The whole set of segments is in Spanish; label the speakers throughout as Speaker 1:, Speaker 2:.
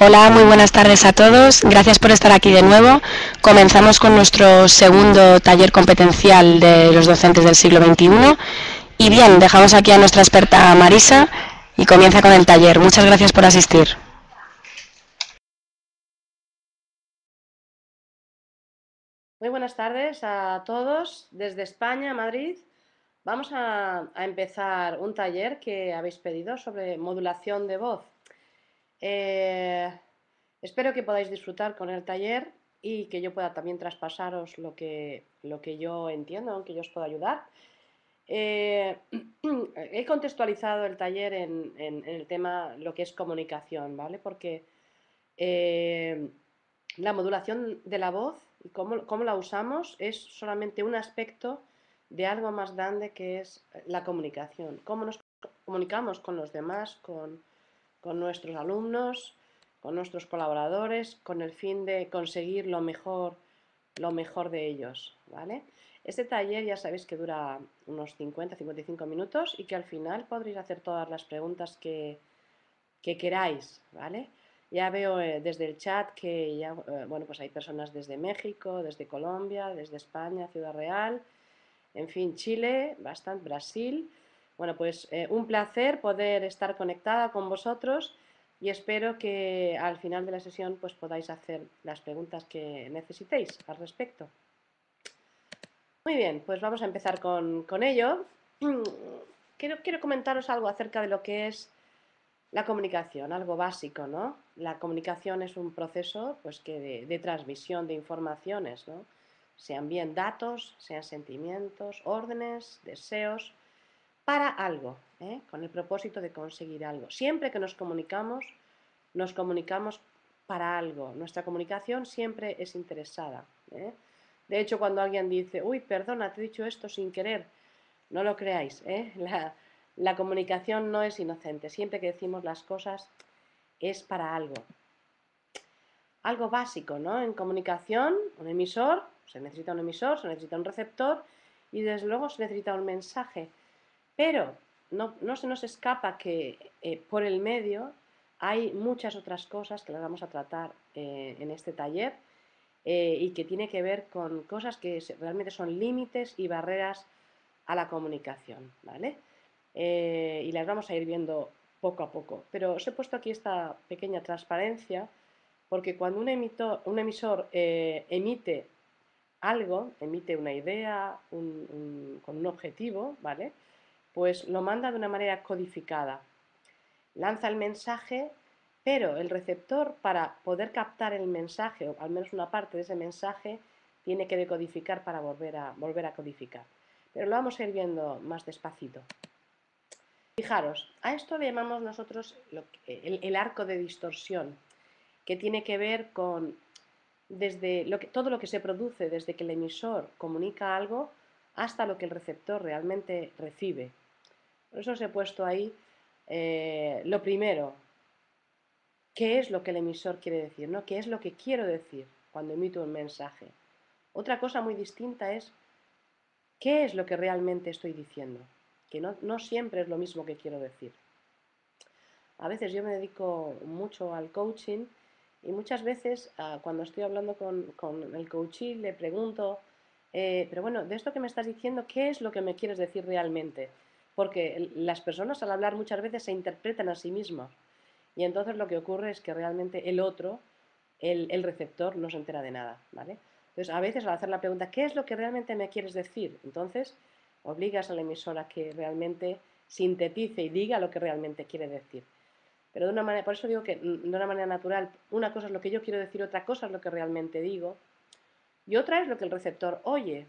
Speaker 1: Hola, muy buenas tardes a todos. Gracias por estar aquí de nuevo. Comenzamos con nuestro segundo taller competencial de los docentes del siglo XXI. Y bien, dejamos aquí a nuestra experta Marisa y comienza con el taller. Muchas gracias por asistir.
Speaker 2: Muy buenas tardes a todos desde España, Madrid. Vamos a empezar un taller que habéis pedido sobre modulación de voz. Eh, Espero que podáis disfrutar con el taller y que yo pueda también traspasaros lo que yo entiendo, aunque yo os pueda ayudar. He contextualizado el taller en el tema lo que es comunicación, ¿vale? Porque la modulación de la voz y cómo la usamos es solamente un aspecto de algo más grande que es la comunicación. Cómo nos comunicamos con los demás, con nuestros alumnos, con nuestros colaboradores, con el fin de conseguir lo mejor de ellos, ¿vale? Este taller ya sabéis que dura unos 50-55 minutos y que al final podréis hacer todas las preguntas que queráis, ¿vale? Ya veo desde el chat que ya, bueno, pues hay personas desde México, desde Colombia, desde España, Ciudad Real, en fin, Chile, bastante, Brasil. Bueno, pues un placer poder estar conectada con vosotros y espero que al final de la sesión pues podáis hacer las preguntas que necesitéis al respecto. Muy bien, pues vamos a empezar con ello. Quiero comentaros algo acerca de lo que es la comunicación, algo básico, ¿no? La comunicación es un proceso pues, de transmisión de informaciones, ¿no? Sean bien datos, sean sentimientos, órdenes, deseos, para algo, ¿eh? Con el propósito de conseguir algo. Siempre que nos comunicamos para algo. Nuestra comunicación siempre es interesada, ¿eh? De hecho, cuando alguien dice, uy, perdona, te he dicho esto sin querer, no lo creáis, ¿eh? La comunicación no es inocente. Siempre que decimos las cosas es para algo. Algo básico, ¿no? En comunicación, un emisor, se necesita un emisor, se necesita un receptor y desde luego se necesita un mensaje. Pero no se nos escapa que por el medio hay muchas otras cosas que las vamos a tratar en este taller y que tiene que ver con cosas que realmente son límites y barreras a la comunicación, ¿vale? Y las vamos a ir viendo poco a poco. Pero os he puesto aquí esta pequeña transparencia porque cuando un emisor emite algo, emite una idea con un objetivo, ¿vale? Pues lo manda de una manera codificada. Lanza el mensaje, pero el receptor, para poder captar el mensaje, o al menos una parte de ese mensaje, tiene que decodificar para volver a codificar. Pero lo vamos a ir viendo más despacito. Fijaros, a esto le llamamos nosotros el arco de distorsión, que tiene que ver con desde todo lo que se produce desde que el emisor comunica algo hasta lo que el receptor realmente recibe. Por eso os he puesto ahí lo primero, ¿qué es lo que el emisor quiere decir? ¿No? ¿Qué es lo que quiero decir cuando emito un mensaje? Otra cosa muy distinta es ¿qué es lo que realmente estoy diciendo? Que no siempre es lo mismo que quiero decir. A veces yo me dedico mucho al coaching y muchas veces cuando estoy hablando con el coachee le pregunto, pero bueno, de esto que me estás diciendo, ¿qué es lo que me quieres decir realmente? Porque las personas al hablar muchas veces se interpretan a sí mismos y entonces lo que ocurre es que realmente el otro, el receptor, no se entera de nada, ¿vale? Entonces a veces al hacer la pregunta, ¿qué es lo que realmente me quieres decir? Entonces obligas al emisor a que realmente sintetice y diga lo que realmente quiere decir. Pero de una manera, por eso digo que de una manera natural, una cosa es lo que yo quiero decir, otra cosa es lo que realmente digo, y otra es lo que el receptor oye,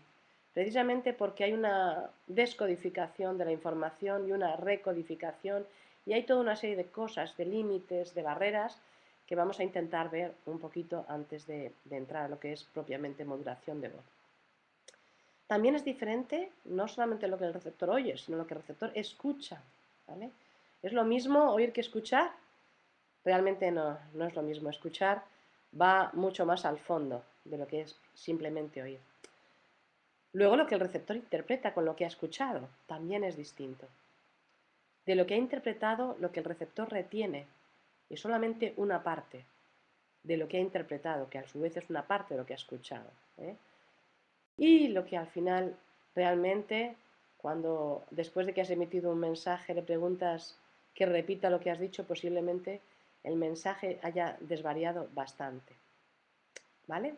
Speaker 2: precisamente porque hay una descodificación de la información y una recodificación, y hay toda una serie de cosas, de límites, de barreras, que vamos a intentar ver un poquito antes de entrar a lo que es propiamente modulación de voz. También es diferente no solamente lo que el receptor oye, sino lo que el receptor escucha, ¿vale? ¿Es lo mismo oír que escuchar? Realmente no es lo mismo. Escuchar va mucho más al fondo de lo que es simplemente oír. Luego lo que el receptor interpreta con lo que ha escuchado también es distinto. De lo que ha interpretado, lo que el receptor retiene es solamente una parte. de lo que ha interpretado, que a su vez es una parte de lo que ha escuchado. Y lo que al final realmente, cuando después de que has emitido un mensaje le preguntas que repita lo que has dicho, posiblemente el mensaje haya desvariado bastante. ¿Vale?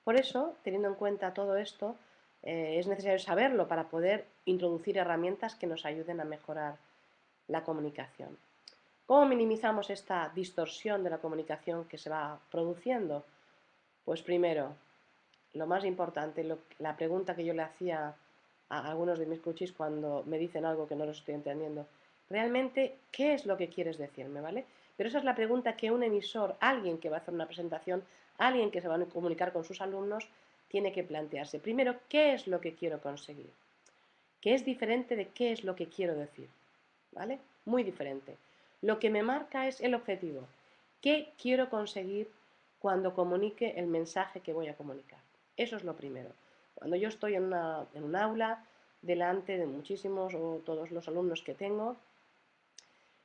Speaker 2: Por eso, teniendo en cuenta todo esto, es necesario saberlo para poder introducir herramientas que nos ayuden a mejorar la comunicación. ¿Cómo minimizamos esta distorsión de la comunicación que se va produciendo? Pues primero, lo más importante, la pregunta que yo le hacía a algunos de mis coaches cuando me dicen algo que no los estoy entendiendo, realmente, ¿qué es lo que quieres decirme? ¿Vale? Pero esa es la pregunta que un emisor, alguien que va a hacer una presentación, alguien que se va a comunicar con sus alumnos, tiene que plantearse. Primero, ¿qué es lo que quiero conseguir? Que es diferente de qué es lo que quiero decir. ¿Vale? Muy diferente. Lo que me marca es el objetivo. ¿Qué quiero conseguir cuando comunique el mensaje que voy a comunicar? Eso es lo primero. Cuando yo estoy en un aula, delante de muchísimos o todos los alumnos que tengo,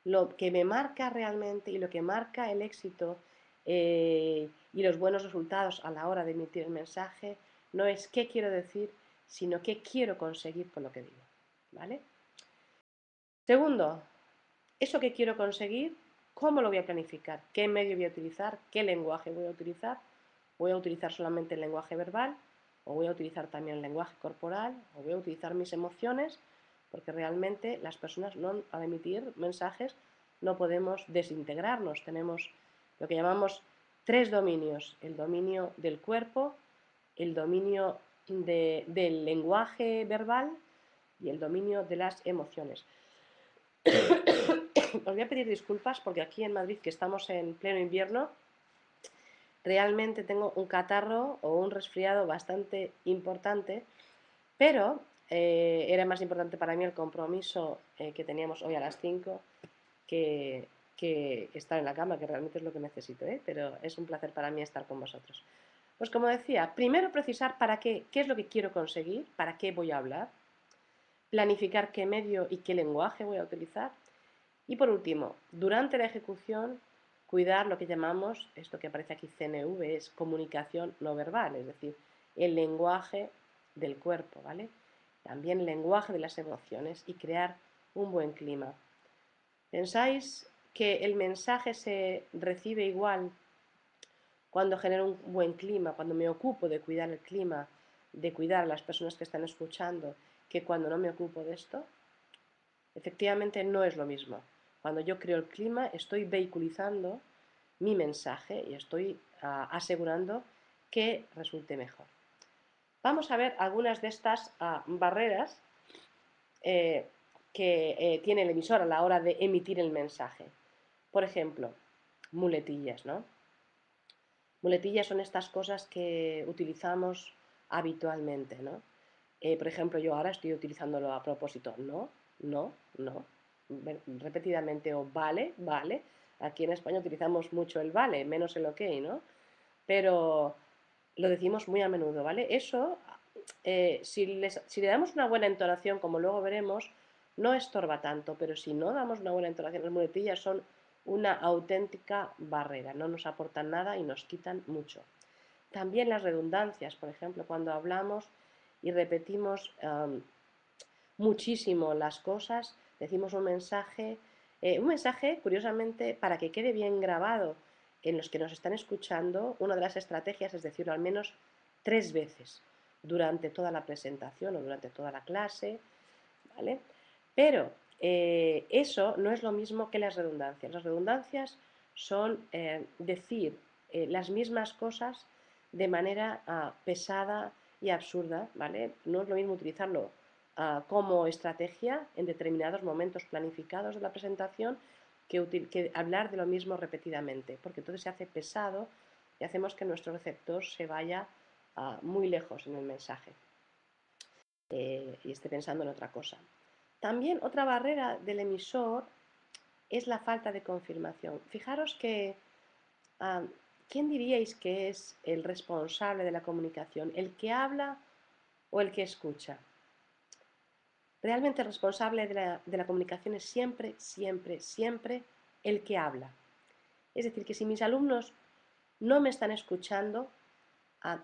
Speaker 2: lo que me marca realmente y lo que marca el éxito y los buenos resultados a la hora de emitir el mensaje no es qué quiero decir, sino qué quiero conseguir con lo que digo. ¿Vale? Segundo, eso que quiero conseguir, ¿cómo lo voy a planificar? ¿Qué medio voy a utilizar? ¿Qué lenguaje voy a utilizar? ¿Voy a utilizar solamente el lenguaje verbal? ¿O voy a utilizar también el lenguaje corporal? ¿O voy a utilizar mis emociones? Porque realmente las personas al emitir mensajes no podemos desintegrarnos. Tenemos lo que llamamos 3 dominios. El dominio del cuerpo, el dominio del lenguaje verbal y el dominio de las emociones. Os voy a pedir disculpas porque aquí en Madrid, que estamos en pleno invierno, realmente tengo un catarro o un resfriado bastante importante, pero era más importante para mí el compromiso que teníamos hoy a las 5 que estar en la cama, que realmente es lo que necesito, pero es un placer para mí estar con vosotros. Pues como decía, primero precisar para qué es lo que quiero conseguir, para qué voy a hablar, planificar qué medio y qué lenguaje voy a utilizar, y por último, durante la ejecución, cuidar lo que llamamos, esto que aparece aquí CNV, es comunicación no verbal, es decir, el lenguaje del cuerpo, ¿vale? También el lenguaje de las emociones y crear un buen clima. ¿Pensáis que el mensaje se recibe igual cuando genero un buen clima, cuando me ocupo de cuidar el clima, de cuidar a las personas que están escuchando, que cuando no me ocupo de esto? Efectivamente no es lo mismo. Cuando yo creo el clima, estoy vehiculizando mi mensaje y estoy asegurando que resulte mejor. Vamos a ver algunas de estas barreras que tiene el emisor a la hora de emitir el mensaje. Por ejemplo, muletillas, ¿no? Muletillas son estas cosas que utilizamos habitualmente, ¿no? Por ejemplo, yo ahora estoy utilizándolo a propósito. No, no, no. Repetidamente o vale, vale. Aquí en España utilizamos mucho el vale, menos el ok, ¿no? Pero lo decimos muy a menudo, ¿vale? Eso, si le damos una buena entonación, como luego veremos, no estorba tanto, pero si no damos una buena entonación, las muletillas son una auténtica barrera, no nos aportan nada y nos quitan mucho. También las redundancias, por ejemplo, cuando hablamos y repetimos muchísimo las cosas, decimos un mensaje, curiosamente, para que quede bien grabado en los que nos están escuchando, una de las estrategias es decirlo al menos 3 veces durante toda la presentación o durante toda la clase, ¿vale? Pero eso no es lo mismo que las redundancias. Las redundancias son decir las mismas cosas de manera pesada y absurda, ¿vale? No es lo mismo utilizarlo como estrategia en determinados momentos planificados de la presentación que hablar de lo mismo repetidamente, porque entonces se hace pesado y hacemos que nuestro receptor se vaya muy lejos en el mensaje y esté pensando en otra cosa. También otra barrera del emisor es la falta de confirmación. Fijaros que, ¿quién diríais que es el responsable de la comunicación? ¿El que habla o el que escucha? Realmente el responsable de la comunicación es siempre, siempre, siempre el que habla. Es decir, que si mis alumnos no me están escuchando,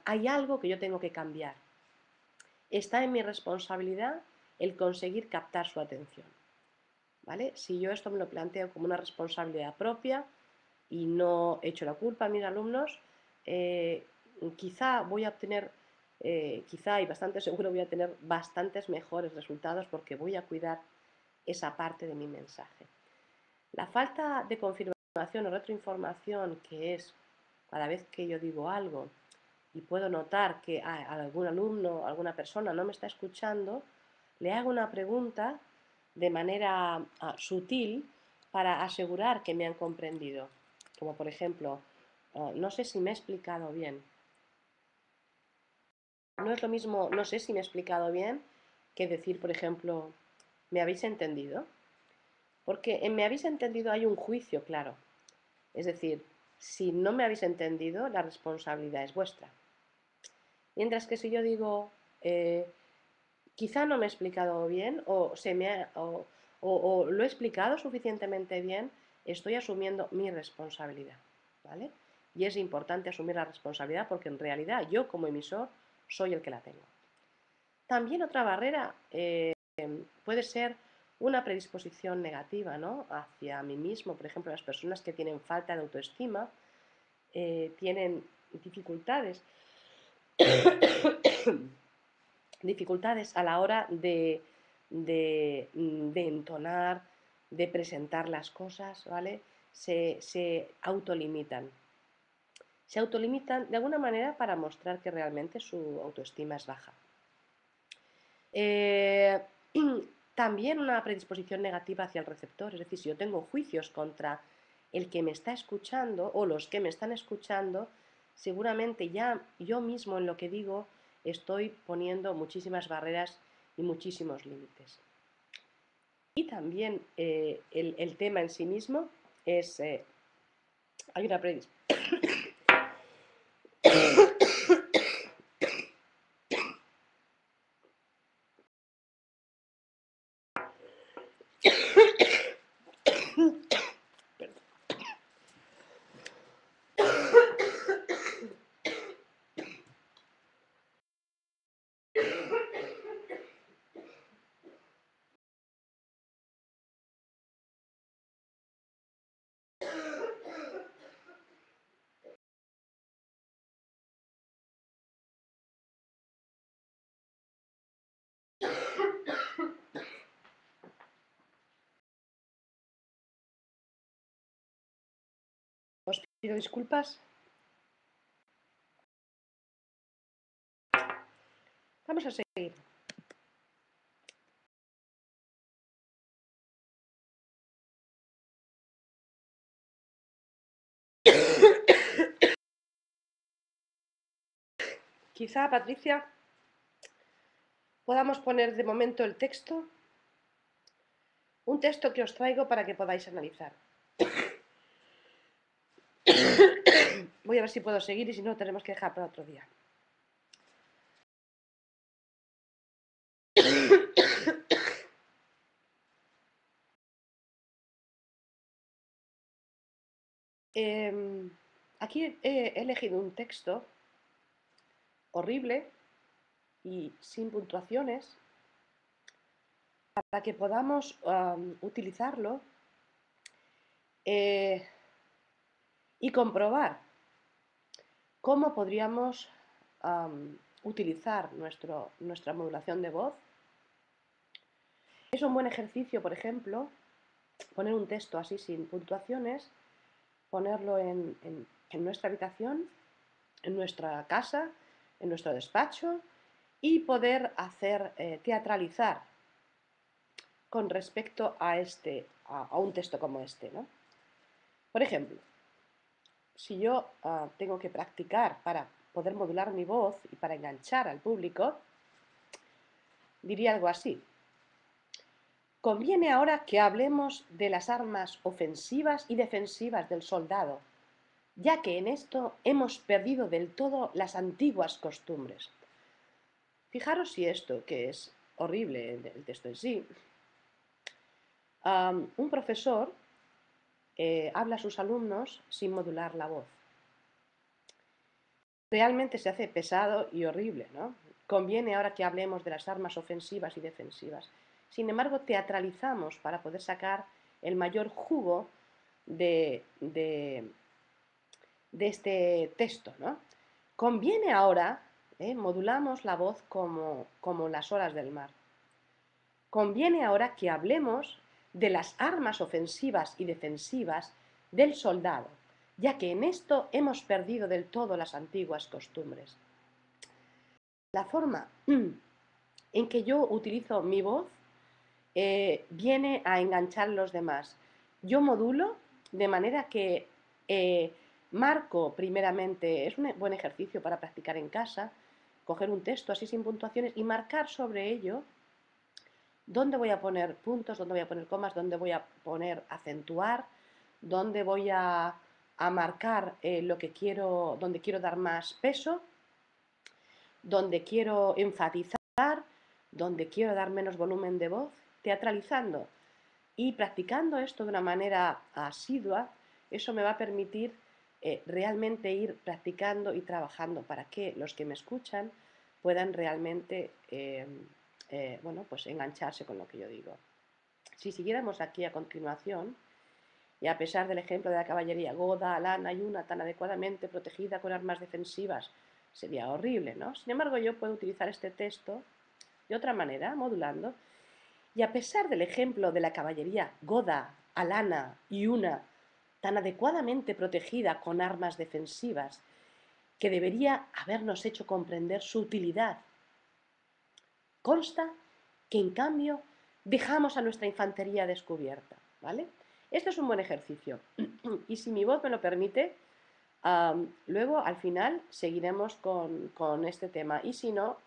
Speaker 2: hay algo que yo tengo que cambiar. Está en mi responsabilidad el conseguir captar su atención, ¿vale? Si yo esto me lo planteo como una responsabilidad propia y no echo la culpa a mis alumnos, quizá voy a obtener, quizá y bastante seguro voy a tener bastantes mejores resultados porque voy a cuidar esa parte de mi mensaje. La falta de confirmación o retroinformación, que es cada vez que yo digo algo y puedo notar que algún alumno, alguna persona no me está escuchando, le hago una pregunta de manera sutil para asegurar que me han comprendido. Como por ejemplo, no sé si me he explicado bien. No es lo mismo, no sé si me he explicado bien, que decir, por ejemplo, ¿me habéis entendido? Porque en me habéis entendido hay un juicio claro. Es decir, si no me habéis entendido, la responsabilidad es vuestra. Mientras que si yo digo, quizá no me he explicado bien o lo he explicado suficientemente bien, estoy asumiendo mi responsabilidad, ¿vale? Y es importante asumir la responsabilidad porque en realidad yo como emisor soy el que la tengo. También otra barrera puede ser una predisposición negativa, ¿no?, hacia mí mismo. Por ejemplo, las personas que tienen falta de autoestima tienen dificultades dificultades a la hora de entonar, de presentar las cosas, ¿vale? Se autolimitan. Se autolimitan de alguna manera para mostrar que realmente su autoestima es baja. También una predisposición negativa hacia el receptor, es decir, si yo tengo juicios contra el que me está escuchando o los que me están escuchando, seguramente ya yo mismo en lo que digo estoy poniendo muchísimas barreras y muchísimos límites. Y también el tema en sí mismo es, hay una predisposición. Os pido disculpas. Vamos a seguir. Quizá, Patricia, podamos poner de momento el texto, un texto que os traigo para que podáis analizar. Voy a ver si puedo seguir y si no, tenemos que dejar para otro día. Aquí he elegido un texto horrible y sin puntuaciones para que podamos utilizarlo y comprobar cómo podríamos utilizar nuestra modulación de voz. Es un buen ejercicio, por ejemplo, poner un texto así sin puntuaciones, ponerlo en nuestra habitación, en nuestra casa, en nuestro despacho y poder hacer teatralizar con respecto a un texto como este, ¿no? Por ejemplo, si yo tengo que practicar para poder modular mi voz y para enganchar al público, diría algo así. Conviene ahora que hablemos de las armas ofensivas y defensivas del soldado, ya que en esto hemos perdido del todo las antiguas costumbres. Fijaros si esto, que es horrible el texto en sí, un profesor habla a sus alumnos sin modular la voz. realmente se hace pesado y horrible, ¿no? Conviene ahora que hablemos de las armas ofensivas y defensivas. Sin embargo, teatralizamos para poder sacar el mayor jugo de este texto, ¿no? Conviene ahora, modulamos la voz como las olas del mar. Conviene ahora que hablemos de las armas ofensivas y defensivas del soldado, ya que en esto hemos perdido del todo las antiguas costumbres. La forma en que yo utilizo mi voz viene a enganchar a los demás. Yo modulo de manera que marco primeramente, es un buen ejercicio para practicar en casa, coger un texto así sin puntuaciones y marcar sobre ello dónde voy a poner puntos, dónde voy a poner comas, dónde voy a poner acentuar, dónde voy a marcar lo que quiero, donde quiero dar más peso, donde quiero enfatizar, donde quiero dar menos volumen de voz, teatralizando y practicando esto de una manera asidua. Eso me va a permitir realmente ir practicando y trabajando para que los que me escuchan puedan realmente bueno, pues engancharse con lo que yo digo. Si siguiéramos aquí a continuación, y a pesar del ejemplo de la caballería goda, alana y una tan adecuadamente protegida con armas defensivas, sería horrible, ¿no? Sin embargo, yo puedo utilizar este texto de otra manera, modulando, y a pesar del ejemplo de la caballería goda, alana y una tan adecuadamente protegida con armas defensivas, que debería habernos hecho comprender su utilidad, consta que en cambio dejamos a nuestra infantería descubierta, ¿vale? Este es un buen ejercicio y si mi voz me lo permite, luego al final seguiremos con este tema y si no,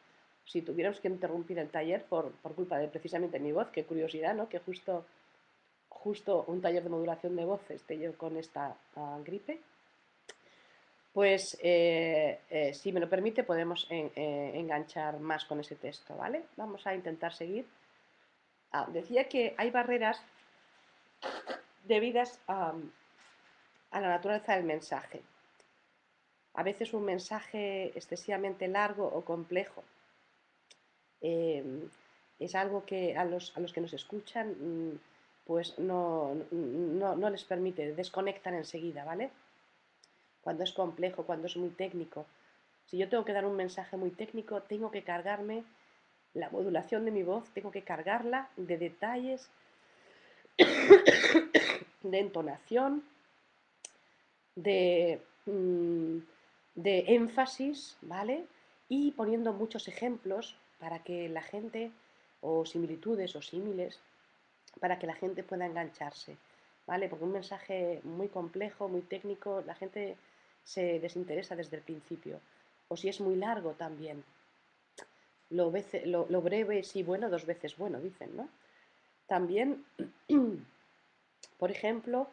Speaker 2: si tuviéramos que interrumpir el taller por culpa de precisamente mi voz, qué curiosidad, ¿no? Que justo un taller de modulación de voz esté yo con esta gripe, pues si me lo permite podemos enganchar más con ese texto, ¿vale? Vamos a intentar seguir. Decía que hay barreras debidas a la naturaleza del mensaje. A veces un mensaje excesivamente largo o complejo es algo que a los que nos escuchan pues no les permite, desconectan enseguida, ¿vale? Cuando es complejo, cuando es muy técnico. Si yo tengo que dar un mensaje muy técnico, tengo que cargarme la modulación de mi voz, tengo que cargarla de detalles, de entonación, de énfasis, ¿vale? Y poniendo muchos ejemplos para que la gente, o similitudes o símiles, para que la gente pueda engancharse, ¿vale? Porque un mensaje muy complejo, muy técnico, la gente se desinteresa desde el principio. O si es muy largo también. Lo breve, sí, bueno, dos veces bueno, dicen, ¿no? También, por ejemplo,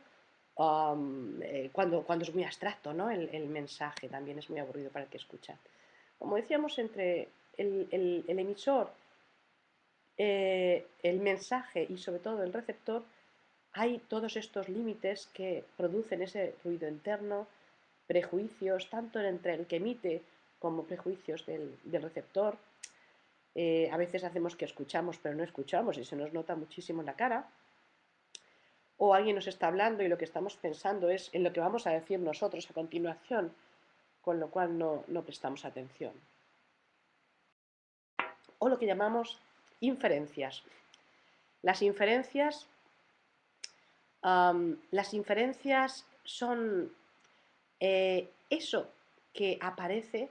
Speaker 2: cuando es muy abstracto, ¿no? El mensaje también es muy aburrido para el que escucha. Como decíamos, entre el emisor, el mensaje y sobre todo el receptor, hay todos estos límites que producen ese ruido interno, prejuicios, tanto entre el que emite como prejuicios del receptor. A veces hacemos que escuchamos, pero no escuchamos y se nos nota muchísimo en la cara. O alguien nos está hablando y lo que estamos pensando es en lo que vamos a decir nosotros a continuación, con lo cual no prestamos atención. O lo que llamamos inferencias. Las inferencias son eso que aparece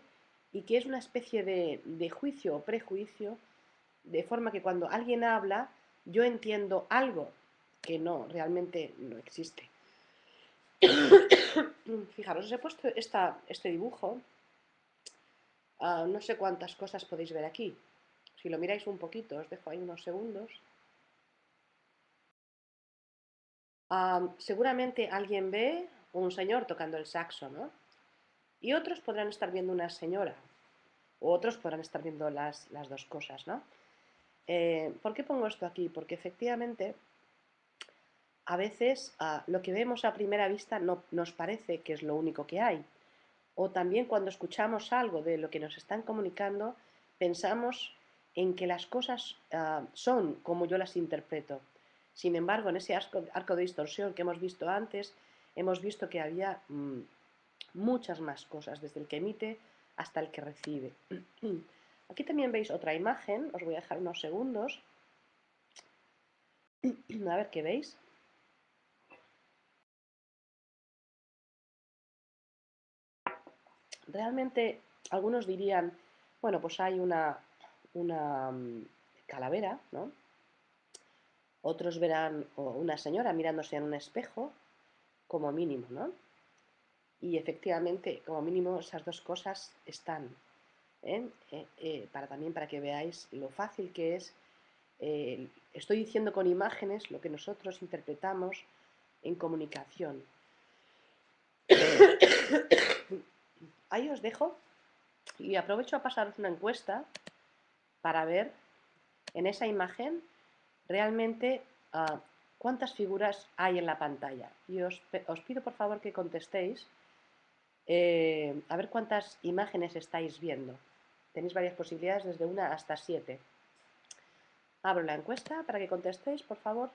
Speaker 2: y que es una especie de juicio o prejuicio, de forma que cuando alguien habla, yo entiendo algo que no, realmente no existe. Fijaros, os he puesto este dibujo. No sé cuántas cosas podéis ver aquí. Si lo miráis un poquito, os dejo ahí unos segundos. Seguramente alguien ve un señor tocando el saxo, ¿no? Y otros podrán estar viendo una señora, o otros podrán estar viendo las dos cosas, ¿no? ¿Por qué pongo esto aquí? Porque efectivamente a veces lo que vemos a primera vista no nos parece que es lo único que hay. O también cuando escuchamos algo de lo que nos están comunicando, pensamos en que las cosas son como yo las interpreto. Sin embargo, en ese arco de distorsión que hemos visto antes, hemos visto que había muchas más cosas, desde el que emite hasta el que recibe. Aquí también veis otra imagen, os voy a dejar unos segundos. A ver qué veis. Realmente algunos dirían, bueno, pues hay una calavera, ¿no? Otros verán una señora mirándose en un espejo, como mínimo, ¿no? Y efectivamente, como mínimo, esas dos cosas están, ¿eh? También para que veáis lo fácil que es. Estoy diciendo con imágenes lo que nosotros interpretamos en comunicación. Ahí os dejo y aprovecho a pasaros una encuesta para ver en esa imagen realmente cuántas figuras hay en la pantalla. Y os pido por favor que contestéis a ver cuántas imágenes estáis viendo. Tenéis varias posibilidades, desde 1 hasta 7. Abro la encuesta para que contestéis, por favor.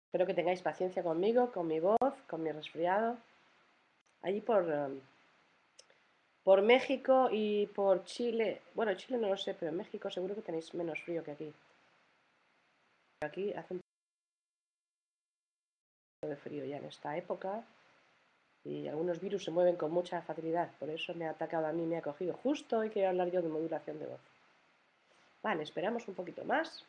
Speaker 2: Espero que tengáis paciencia conmigo, con mi voz, con mi resfriado. Allí por México y por Chile. Bueno, Chile no lo sé, pero en México seguro que tenéis menos frío que aquí. Aquí hace un poco de frío ya en esta época y algunos virus se mueven con mucha facilidad. Por eso me ha atacado a mí, me ha cogido. Justo hoy quiero hablar yo de modulación de voz. Vale, esperamos un poquito más.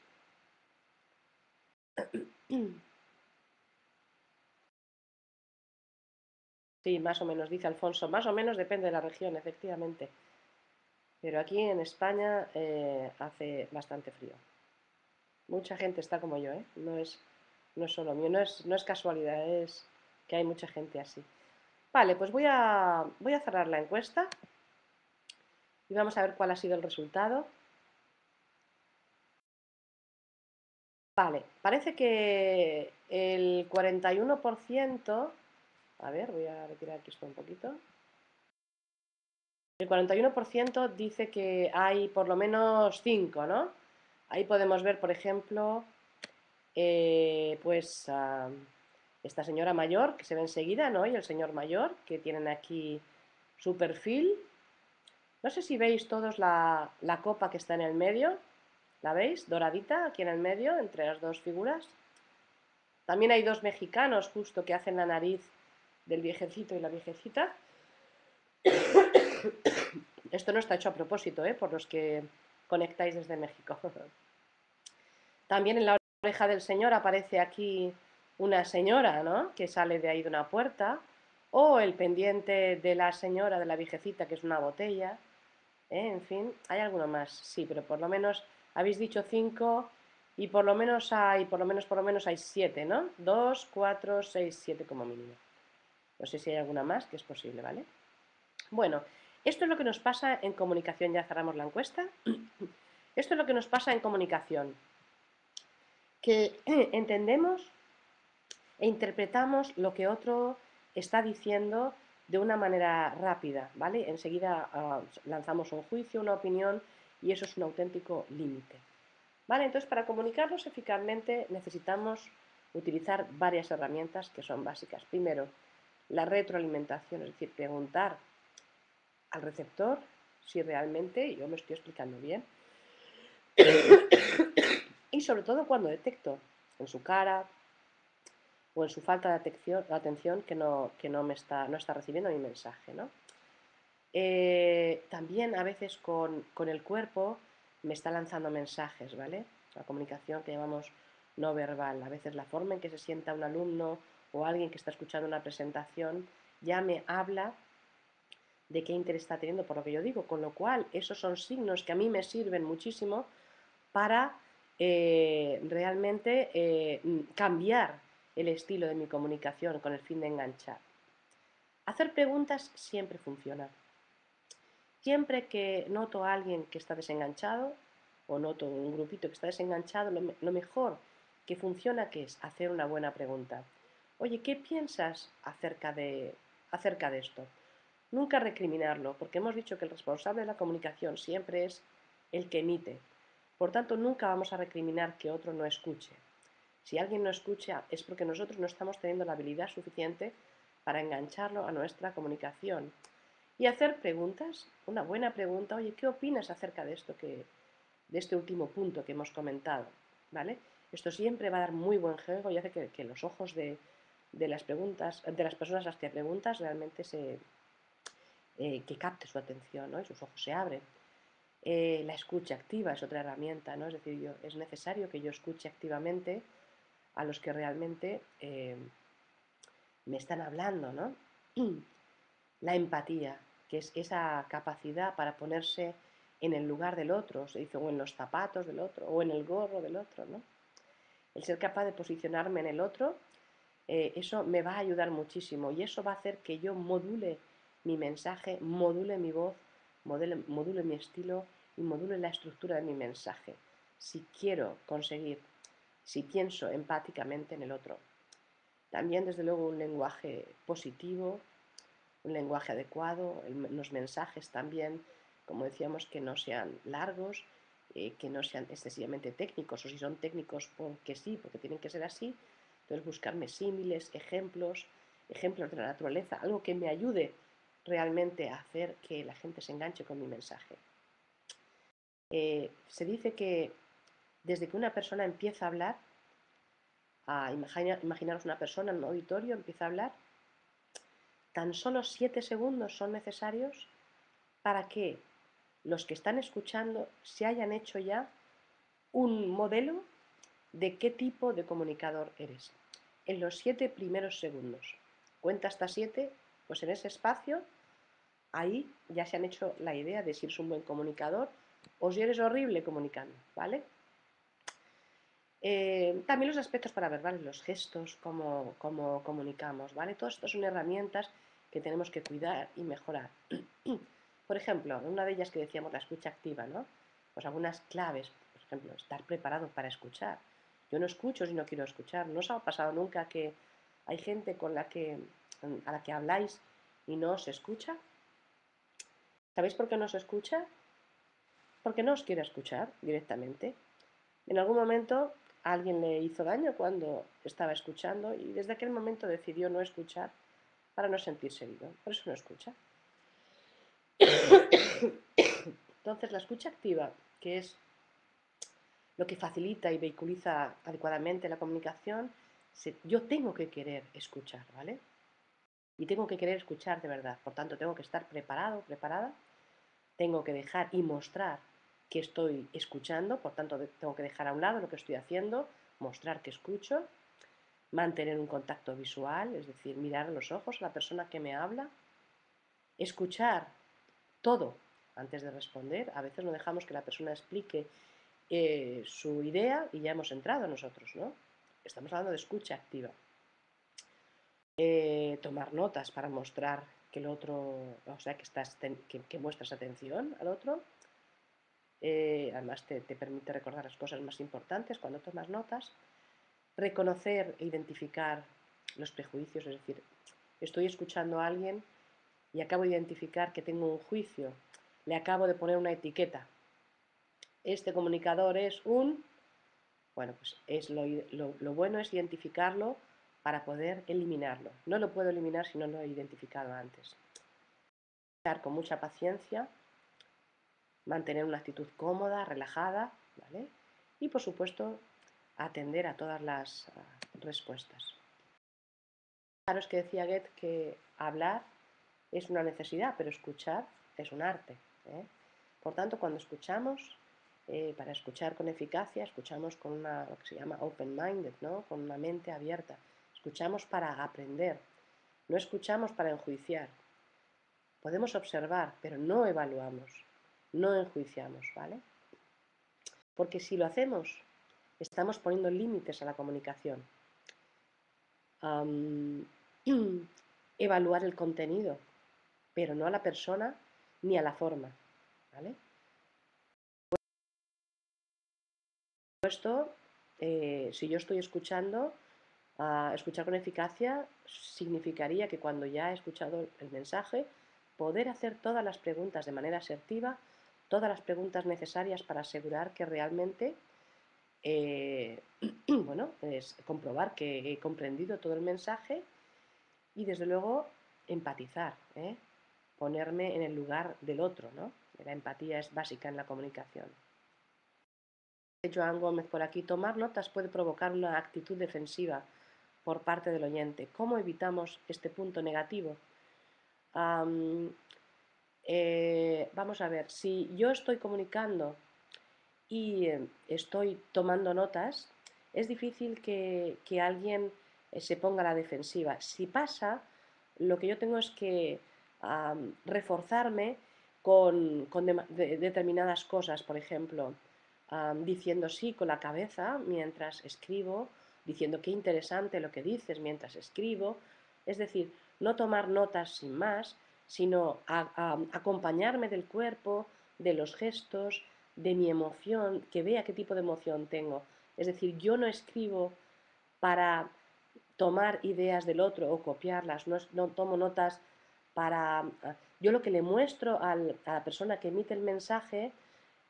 Speaker 2: Sí, más o menos, dice Alfonso. Más o menos depende de la región, efectivamente. Pero aquí en España hace bastante frío. Mucha gente está como yo, ¿eh? No es solo mío, no es casualidad, es que hay mucha gente así. Vale, pues voy a cerrar la encuesta y vamos a ver cuál ha sido el resultado. Vale, parece que el 41%, a ver, voy a retirar aquí esto un poquito. El 41% dice que hay por lo menos 5, ¿no? Ahí podemos ver, por ejemplo, pues esta señora mayor que se ve enseguida, ¿no? Y el señor mayor que tienen aquí su perfil. No sé si veis todos la copa que está en el medio. ¿La veis? Doradita aquí en el medio, entre las dos figuras. También hay dos mexicanos justo que hacen la nariz del viejecito y la viejecita. Esto no está hecho a propósito, por los que conectáis desde México. También en la oreja del señor aparece aquí una señora, ¿no? Que sale de ahí de una puerta. O el pendiente de la señora, de la viejecita, que es una botella. En fin, hay alguno más, sí, pero por lo menos habéis dicho 5 y por lo menos hay 7, ¿no? 2, 4, 6, 7 como mínimo. No sé si hay alguna más, que es posible, ¿vale? Bueno, esto es lo que nos pasa en comunicación. Ya cerramos la encuesta. Esto es lo que nos pasa en comunicación. Que entendemos e interpretamos lo que otro está diciendo de una manera rápida, ¿vale? Enseguida lanzamos un juicio, una opinión, y eso es un auténtico límite. ¿Vale? Entonces, para comunicarnos eficazmente necesitamos utilizar varias herramientas que son básicas. Primero, la retroalimentación, es decir, preguntar al receptor si realmente yo me estoy explicando bien. Y sobre todo cuando detecto en su cara o en su falta de atención que no está recibiendo mi mensaje, ¿no? También a veces con el cuerpo me está lanzando mensajes, ¿vale? La comunicación que llamamos no verbal. A veces la forma en que se sienta un alumno o alguien que está escuchando una presentación ya me habla de qué interés está teniendo por lo que yo digo, con lo cual esos son signos que a mí me sirven muchísimo para realmente cambiar el estilo de mi comunicación con el fin de enganchar. Hacer preguntas siempre funciona. Siempre que noto a alguien que está desenganchado o noto un grupito que está desenganchado, lo mejor que funciona que es hacer una buena pregunta. Oye, ¿qué piensas acerca de esto? Nunca recriminarlo, porque hemos dicho que el responsable de la comunicación siempre es el que emite. Por tanto, nunca vamos a recriminar que otro no escuche. Si alguien no escucha es porque nosotros no estamos teniendo la habilidad suficiente para engancharlo a nuestra comunicación. Y hacer preguntas, una buena pregunta, oye, ¿qué opinas acerca de esto de este último punto que hemos comentado? ¿Vale? Esto siempre va a dar muy buen juego y hace que los ojos de las preguntas, de las personas a las que preguntas realmente que capte su atención, ¿no? Y sus ojos se abren. La escucha activa es otra herramienta, ¿no? Es decir, es necesario que yo escuche activamente a los que realmente me están hablando, ¿no? La empatía, que es esa capacidad para ponerse en el lugar del otro, se dice, o en los zapatos del otro, o en el gorro del otro, ¿no? El ser capaz de posicionarme en el otro, eso me va a ayudar muchísimo y eso va a hacer que yo module mi mensaje, module mi voz, module mi estilo y module la estructura de mi mensaje. Si quiero conseguir, si pienso empáticamente en el otro. También, desde luego, un lenguaje positivo, un lenguaje adecuado, los mensajes también, como decíamos, que no sean largos, que no sean excesivamente técnicos, o si son técnicos porque sí, porque tienen que ser así, entonces buscarme símiles, ejemplos de la naturaleza, algo que me ayude realmente a hacer que la gente se enganche con mi mensaje. Se dice que desde que una persona empieza a hablar, imaginaros una persona en un auditorio, empieza a hablar, tan solo 7 segundos son necesarios para que los que están escuchando se hayan hecho ya un modelo de qué tipo de comunicador eres. En los 7 primeros segundos. Cuenta hasta 7, pues en ese espacio, ahí ya se han hecho la idea de si eres un buen comunicador o si eres horrible comunicando, ¿vale? También los aspectos paraverbales, los gestos, cómo comunicamos, ¿vale? Todo esto son herramientas que tenemos que cuidar y mejorar. Por ejemplo, una de ellas que decíamos, la escucha activa, ¿no? Pues algunas claves, por ejemplo, estar preparado para escuchar. Yo no escucho si no quiero escuchar. ¿No os ha pasado nunca que hay gente a la que habláis y no os escucha? ¿Sabéis por qué no os escucha? Porque no os quiere escuchar directamente. En algún momento alguien le hizo daño cuando estaba escuchando y desde aquel momento decidió no escuchar para no sentirse herido. Por eso no escucha. Entonces, la escucha activa, que es lo que facilita y vehiculiza adecuadamente la comunicación, yo tengo que querer escuchar, ¿vale? Y tengo que querer escuchar de verdad. Por tanto, tengo que estar preparado, preparada. Tengo que dejar y mostrar que estoy escuchando, por tanto tengo que dejar a un lado lo que estoy haciendo, mostrar que escucho, mantener un contacto visual, es decir, mirar a los ojos a la persona que me habla, escuchar todo antes de responder. A veces no dejamos que la persona explique su idea y ya hemos entrado nosotros, ¿no? Estamos hablando de escucha activa. Tomar notas para mostrar que el otro, o sea, que muestras atención al otro. Además te permite recordar las cosas más importantes cuando tomas notas. Reconocer e identificar los prejuicios, es decir, estoy escuchando a alguien y acabo de identificar que tengo un juicio, le acabo de poner una etiqueta. Este comunicador es un... Bueno, pues lo bueno es identificarlo para poder eliminarlo. No lo puedo eliminar si no lo he identificado antes. Estar con mucha paciencia, mantener una actitud cómoda, relajada, ¿vale? Y por supuesto, atender a todas las respuestas. Claro, es que decía Goethe que hablar es una necesidad, pero escuchar es un arte, ¿eh? Por tanto, cuando escuchamos, para escuchar con eficacia, escuchamos con lo que se llama open-minded, ¿no? Con una mente abierta. Escuchamos para aprender, no escuchamos para enjuiciar. Podemos observar, pero no evaluamos, no enjuiciamos, ¿vale? Porque si lo hacemos, estamos poniendo límites a la comunicación. Evaluar el contenido, pero no a la persona ni a la forma, ¿vale? Esto, si yo estoy escuchando, escuchar con eficacia significaría que cuando ya he escuchado el mensaje, poder hacer todas las preguntas de manera asertiva, todas las preguntas necesarias para asegurar que realmente, bueno, es comprobar que he comprendido todo el mensaje y desde luego empatizar, ponerme en el lugar del otro, ¿no? La empatía es básica en la comunicación. Joan Gómez por aquí, tomar notas puede provocar una actitud defensiva por parte del oyente. ¿Cómo evitamos este punto negativo? Vamos a ver, si yo estoy comunicando y estoy tomando notas, es difícil que alguien se ponga a la defensiva. Si pasa, lo que yo tengo es que reforzarme con determinadas cosas, por ejemplo, diciendo sí con la cabeza mientras escribo, diciendo qué interesante lo que dices mientras escribo, es decir, no tomar notas sin más, sino acompañarme del cuerpo, de los gestos, de mi emoción, que vea qué tipo de emoción tengo. Es decir, yo no escribo para tomar ideas del otro o copiarlas, no tomo notas para... Yo lo que le muestro a la persona que emite el mensaje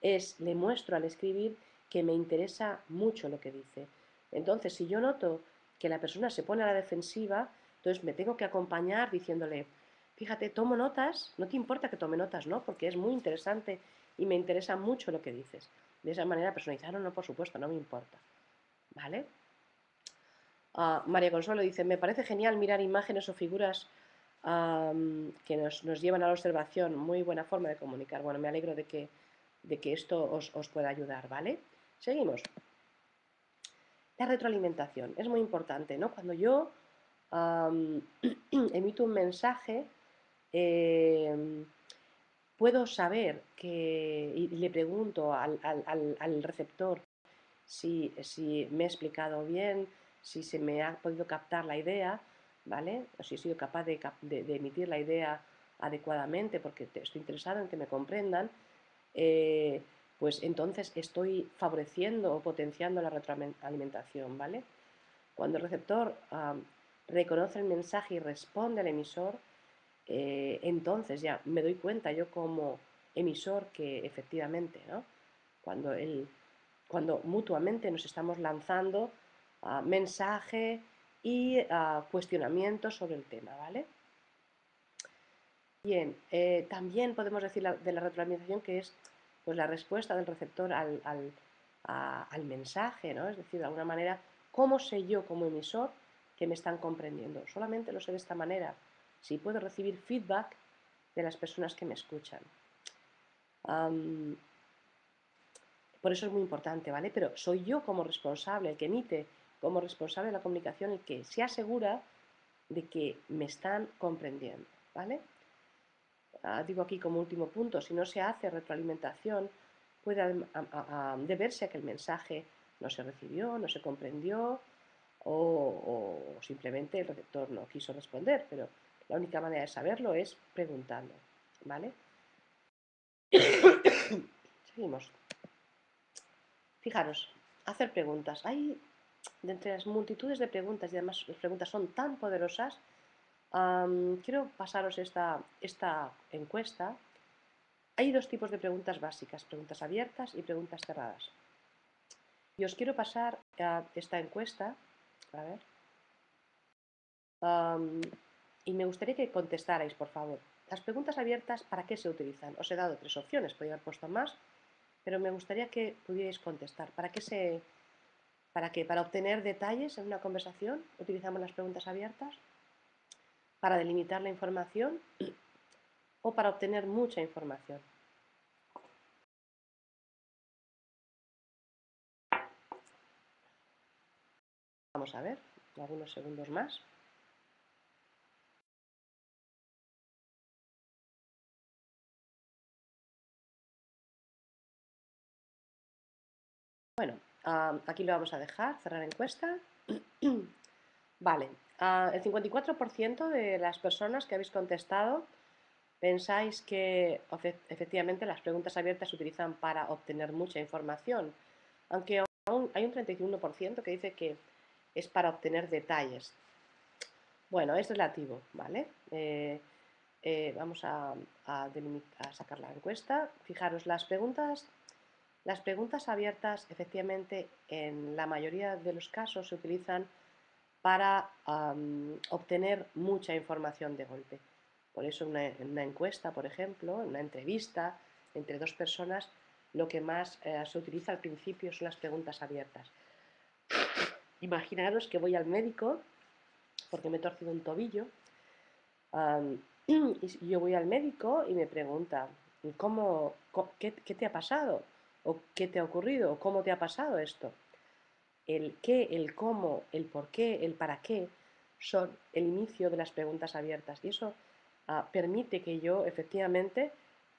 Speaker 2: le muestro al escribir que me interesa mucho lo que dice. Entonces, si yo noto que la persona se pone a la defensiva, entonces me tengo que acompañar diciéndole, fíjate, tomo notas, no te importa que tome notas, ¿no? Porque es muy interesante y me interesa mucho lo que dices. De esa manera personalizar, no, por supuesto, no me importa. ¿Vale? María Consuelo dice, me parece genial mirar imágenes o figuras que nos llevan a la observación. Muy buena forma de comunicar. Bueno, me alegro de que esto os pueda ayudar, ¿vale? Seguimos. La retroalimentación es muy importante, ¿no? Cuando yo emito un mensaje, puedo saber y le pregunto al receptor si me he explicado bien, si se me ha podido captar la idea, ¿vale? O si he sido capaz de emitir la idea adecuadamente porque estoy interesado en que me comprendan, pues entonces estoy favoreciendo o potenciando la retroalimentación, ¿vale? Cuando el receptor reconoce el mensaje y responde al emisor, entonces ya me doy cuenta yo como emisor que efectivamente, ¿no? Cuando mutuamente nos estamos lanzando mensaje y cuestionamientos sobre el tema, ¿vale? Bien, también podemos decir de la retroalimentación que es pues, la respuesta del receptor al mensaje, ¿no? Es decir, de alguna manera, ¿cómo sé yo como emisor que me están comprendiendo? Solamente lo sé de esta manera, si puedo recibir feedback de las personas que me escuchan. Por eso es muy importante, ¿vale? Pero soy yo como responsable, el que emite como responsable de la comunicación, el que se asegura de que me están comprendiendo, ¿vale? Digo aquí como último punto, si no se hace retroalimentación, puede deberse a que el mensaje no se recibió, no se comprendió o simplemente el receptor no quiso responder, pero la única manera de saberlo es preguntando, ¿vale? Seguimos. Fijaros, hacer preguntas. Hay, de entre las multitudes de preguntas, y además las preguntas son tan poderosas, quiero pasaros esta encuesta. Hay dos tipos de preguntas básicas, preguntas abiertas y preguntas cerradas. Y os quiero pasar esta encuesta, a ver, y me gustaría que contestarais, por favor. Las preguntas abiertas, ¿para qué se utilizan? Os he dado 3 opciones, podría haber puesto más, pero me gustaría que pudierais contestar. ¿Para qué? ¿Para obtener detalles en una conversación utilizamos las preguntas abiertas? ¿Para delimitar la información? ¿O para obtener mucha información? Vamos a ver, algunos segundos más. Bueno, aquí lo vamos a dejar, cerrar encuesta. Vale, el 54% de las personas que habéis contestado pensáis que efectivamente las preguntas abiertas se utilizan para obtener mucha información, aunque aún hay un 31% que dice que es para obtener detalles. Bueno, es relativo, ¿vale? Vamos a sacar la encuesta. Fijaros, las preguntas abiertas, efectivamente, en la mayoría de los casos se utilizan para obtener mucha información de golpe. Por eso en una encuesta, por ejemplo, en una entrevista entre dos personas, lo que más se utiliza al principio son las preguntas abiertas. Imaginaros que voy al médico porque me he torcido un tobillo. Y yo voy al médico y me pregunta, qué te ha pasado? ¿O qué te ha ocurrido? ¿O cómo te ha pasado esto? El qué, el cómo, el por qué, el para qué son el inicio de las preguntas abiertas. Y eso permite que yo, efectivamente,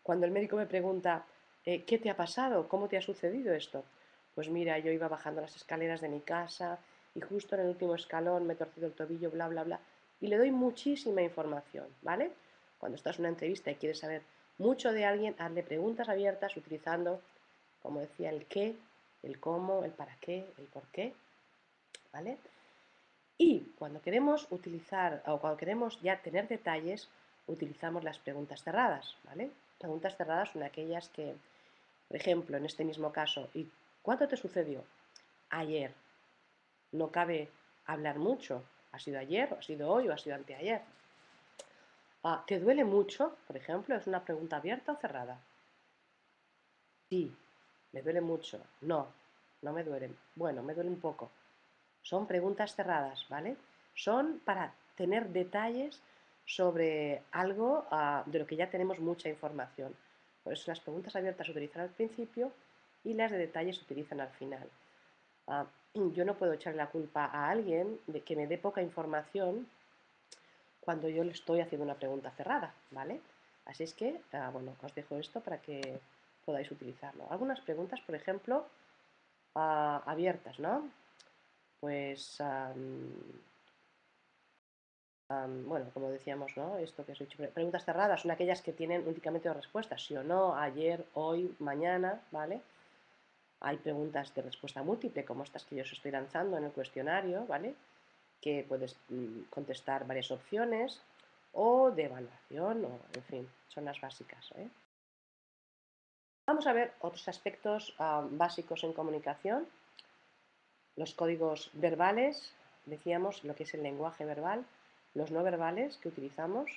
Speaker 2: cuando el médico me pregunta, ¿qué te ha pasado? ¿Cómo te ha sucedido esto? Pues mira, yo iba bajando las escaleras de mi casa y justo en el último escalón me he torcido el tobillo, bla, bla, bla. Y le doy muchísima información, ¿vale? Cuando estás en una entrevista y quieres saber mucho de alguien, hazle preguntas abiertas utilizando, como decía, el qué, el cómo, el para qué, el por qué, ¿vale? Y cuando queremos utilizar o cuando queremos ya tener detalles, utilizamos las preguntas cerradas, ¿vale? Preguntas cerradas son aquellas que, por ejemplo, en este mismo caso, ¿y cuándo te sucedió? Ayer. No cabe hablar mucho. ¿Ha sido ayer, o ha sido hoy, o ha sido anteayer? ¿Te duele mucho? Por ejemplo, ¿es una pregunta abierta o cerrada? Sí, me duele mucho. No, no me duele. Bueno, me duele un poco. Son preguntas cerradas, ¿vale? Son para tener detalles sobre algo de lo que ya tenemos mucha información. Por eso las preguntas abiertas se utilizan al principio y las de detalles se utilizan al final. Yo no puedo echar la culpa a alguien de que me dé poca información cuando yo le estoy haciendo una pregunta cerrada, ¿vale? Así es que, bueno, os dejo esto para que podáis utilizarlo. Algunas preguntas, por ejemplo, abiertas, ¿no? Pues, bueno, como decíamos, ¿no? Esto que os he dicho, preguntas cerradas son aquellas que tienen únicamente dos respuestas, sí o no, ayer, hoy, mañana, ¿vale? Hay preguntas de respuesta múltiple, como estas que yo os estoy lanzando en el cuestionario, ¿vale? Que puedes contestar varias opciones, o de evaluación, o en fin, son las básicas, ¿eh? Vamos a ver otros aspectos básicos en comunicación. Los códigos verbales, decíamos lo que es el lenguaje verbal, los no verbales que utilizamos,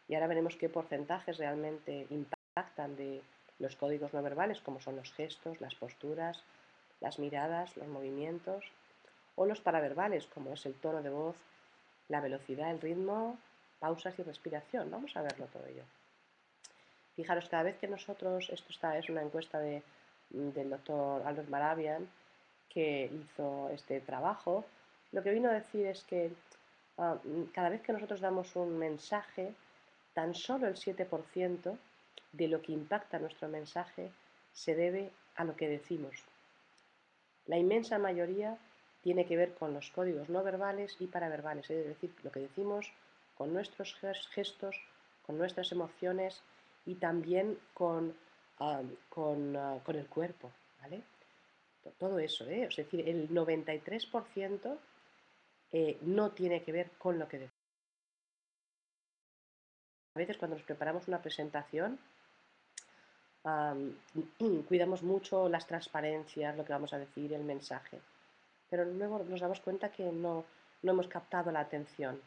Speaker 2: y ahora veremos qué porcentajes realmente impactan de los códigos no verbales, como son los gestos, las posturas, las miradas, los movimientos, o los paraverbales, como es el tono de voz, la velocidad, el ritmo, pausas y respiración. Vamos a verlo todo ello. Fijaros, cada vez que nosotros, es una encuesta del doctor Albert Maravian, que hizo este trabajo, lo que vino a decir es que cada vez que nosotros damos un mensaje, tan solo el 7% de lo que impacta nuestro mensaje se debe a lo que decimos. La inmensa mayoría tiene que ver con los códigos no verbales y paraverbales, es decir, lo que decimos con nuestros gestos, con nuestras emociones y también con el cuerpo, ¿vale? Todo eso, ¿eh? Es decir, el 93% no tiene que ver con lo que decimos. A veces cuando nos preparamos una presentación, cuidamos mucho las transparencias, lo que vamos a decir, el mensaje, pero luego nos damos cuenta que no hemos captado la atención,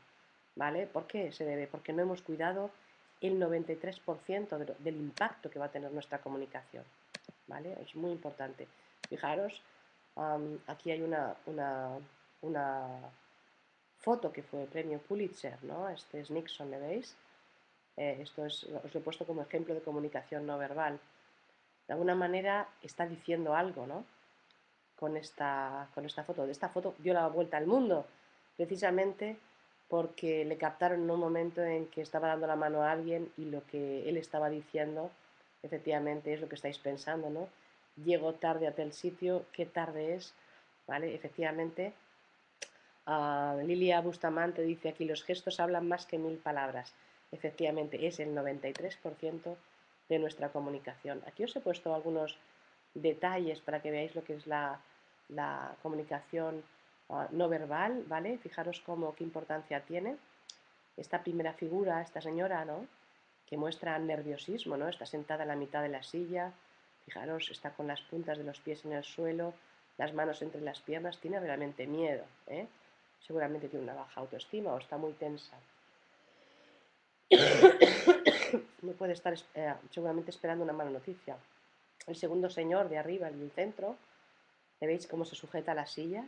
Speaker 2: ¿vale? ¿Por qué se debe? Porque no hemos cuidado el 93% del impacto que va a tener nuestra comunicación, ¿vale? Es muy importante. Fijaros, aquí hay una foto que fue el premio Pulitzer, ¿no? Este es Nixon, ¿le veis? Os lo he puesto como ejemplo de comunicación no verbal. De alguna manera está diciendo algo, ¿no? Con esta foto. De esta foto dio la vuelta al mundo, precisamente porque le captaron en un momento en que estaba dando la mano a alguien y lo que él estaba diciendo, efectivamente, es lo que estáis pensando, ¿no? Llego tarde a tal sitio, qué tarde es, ¿vale? Efectivamente, Lilia Bustamante dice aquí, los gestos hablan más que 1000 palabras. efectivamente es el 93% de nuestra comunicación. Aquí os he puesto algunos detalles para que veáis lo que es la comunicación no verbal, ¿vale? Fijaros qué importancia tiene. Esta primera figura, esta señora, ¿no?, que muestra nerviosismo, ¿no? Está sentada en la mitad de la silla, fijaros, está con las puntas de los pies en el suelo, las manos entre las piernas, tiene realmente miedo, ¿eh? Seguramente tiene una baja autoestima o está muy tensa. No puede estar seguramente esperando una mala noticia. El segundo señor de arriba, en el centro, ¿veis cómo se sujeta a la silla?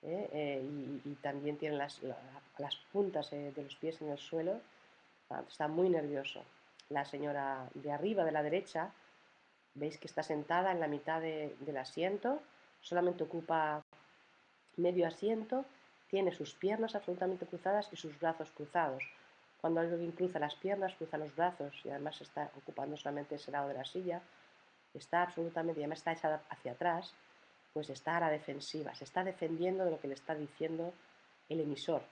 Speaker 2: Y también tiene las puntas de los pies en el suelo. Está muy nervioso. La señora de arriba, de la derecha, veis que está sentada en la mitad del asiento, solamente ocupa medio asiento, tiene sus piernas absolutamente cruzadas y sus brazos cruzados. Cuando alguien cruza las piernas, cruza los brazos y además está ocupando solamente ese lado de la silla, está absolutamente, y además está echada hacia atrás, pues está a la defensiva, se está defendiendo de lo que le está diciendo el emisor.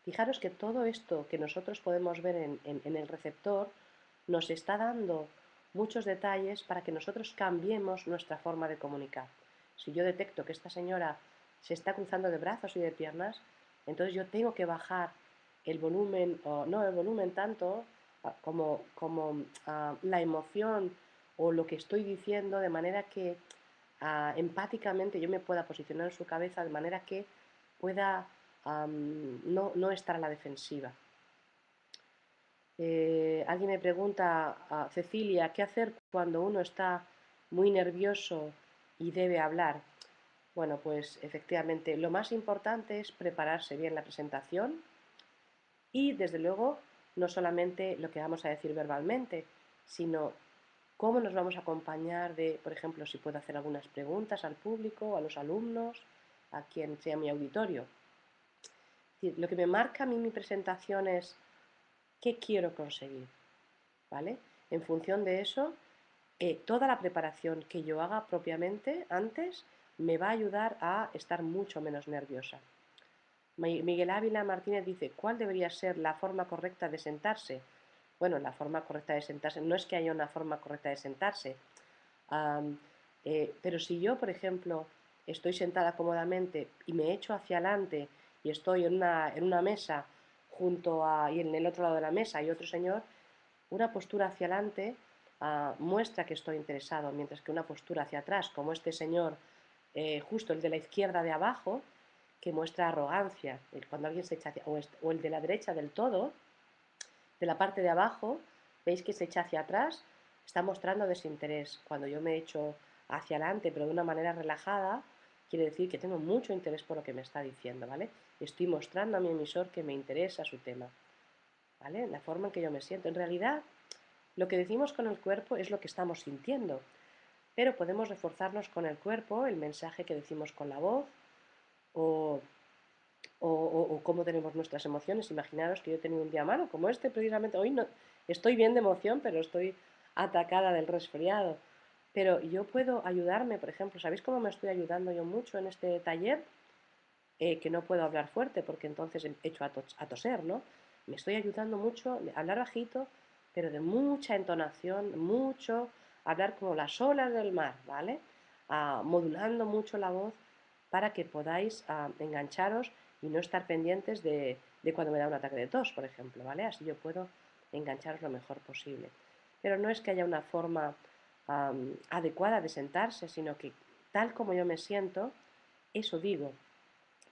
Speaker 2: Fijaros que todo esto que nosotros podemos ver en el receptor nos está dando muchos detalles para que nosotros cambiemos nuestra forma de comunicar. Si yo detecto que esta señora se está cruzando de brazos y de piernas, entonces yo tengo que bajar el volumen, o no el volumen tanto como la emoción o lo que estoy diciendo, de manera que empáticamente yo me pueda posicionar en su cabeza, de manera que pueda no estar a la defensiva. Alguien me pregunta, Cecilia, ¿qué hacer cuando uno está muy nervioso y debe hablar? Bueno, pues efectivamente lo más importante es prepararse bien la presentación y desde luego no solamente lo que vamos a decir verbalmente, sino cómo nos vamos a acompañar de, por ejemplo, si puedo hacer algunas preguntas al público, a los alumnos, a quien sea mi auditorio. Lo que me marca a mí mi presentación es qué quiero conseguir, ¿vale? En función de eso, toda la preparación que yo haga propiamente antes me va a ayudar a estar mucho menos nerviosa. Miguel Ávila Martínez dice, ¿cuál debería ser la forma correcta de sentarse? Bueno, la forma correcta de sentarse, no es que haya una forma correcta de sentarse, pero si yo, por ejemplo, estoy sentada cómodamente y me echo hacia adelante y estoy en una mesa y en el otro lado de la mesa hay otro señor, una postura hacia adelante muestra que estoy interesado, mientras que una postura hacia atrás, como este señor, justo el de la izquierda de abajo, que muestra arrogancia. Cuando alguien se echa o el de la derecha del todo, de la parte de abajo, veis que se echa hacia atrás, está mostrando desinterés. Cuando yo me echo hacia adelante, pero de una manera relajada, quiere decir que tengo mucho interés por lo que me está diciendo, ¿vale? Estoy mostrando a mi emisor que me interesa su tema, ¿vale? La forma en que yo me siento. En realidad, lo que decimos con el cuerpo es lo que estamos sintiendo, pero podemos reforzarnos con el cuerpo el mensaje que decimos con la voz o cómo tenemos nuestras emociones. Imaginaros que yo he tenido un día malo como este, precisamente hoy no estoy bien de emoción, pero estoy atacada del resfriado. Pero yo puedo ayudarme, por ejemplo, ¿sabéis cómo me estoy ayudando yo mucho en este taller? Que no puedo hablar fuerte porque entonces echo a toser, ¿no? Me estoy ayudando mucho a hablar bajito, pero de mucha entonación, mucho, hablar como las olas del mar, ¿vale? Modulando mucho la voz para que podáis engancharos y no estar pendientes de cuando me da un ataque de tos, por ejemplo, ¿vale? Así yo puedo engancharos lo mejor posible. Pero no es que haya una forma adecuada de sentarse, sino que tal como yo me siento, eso digo.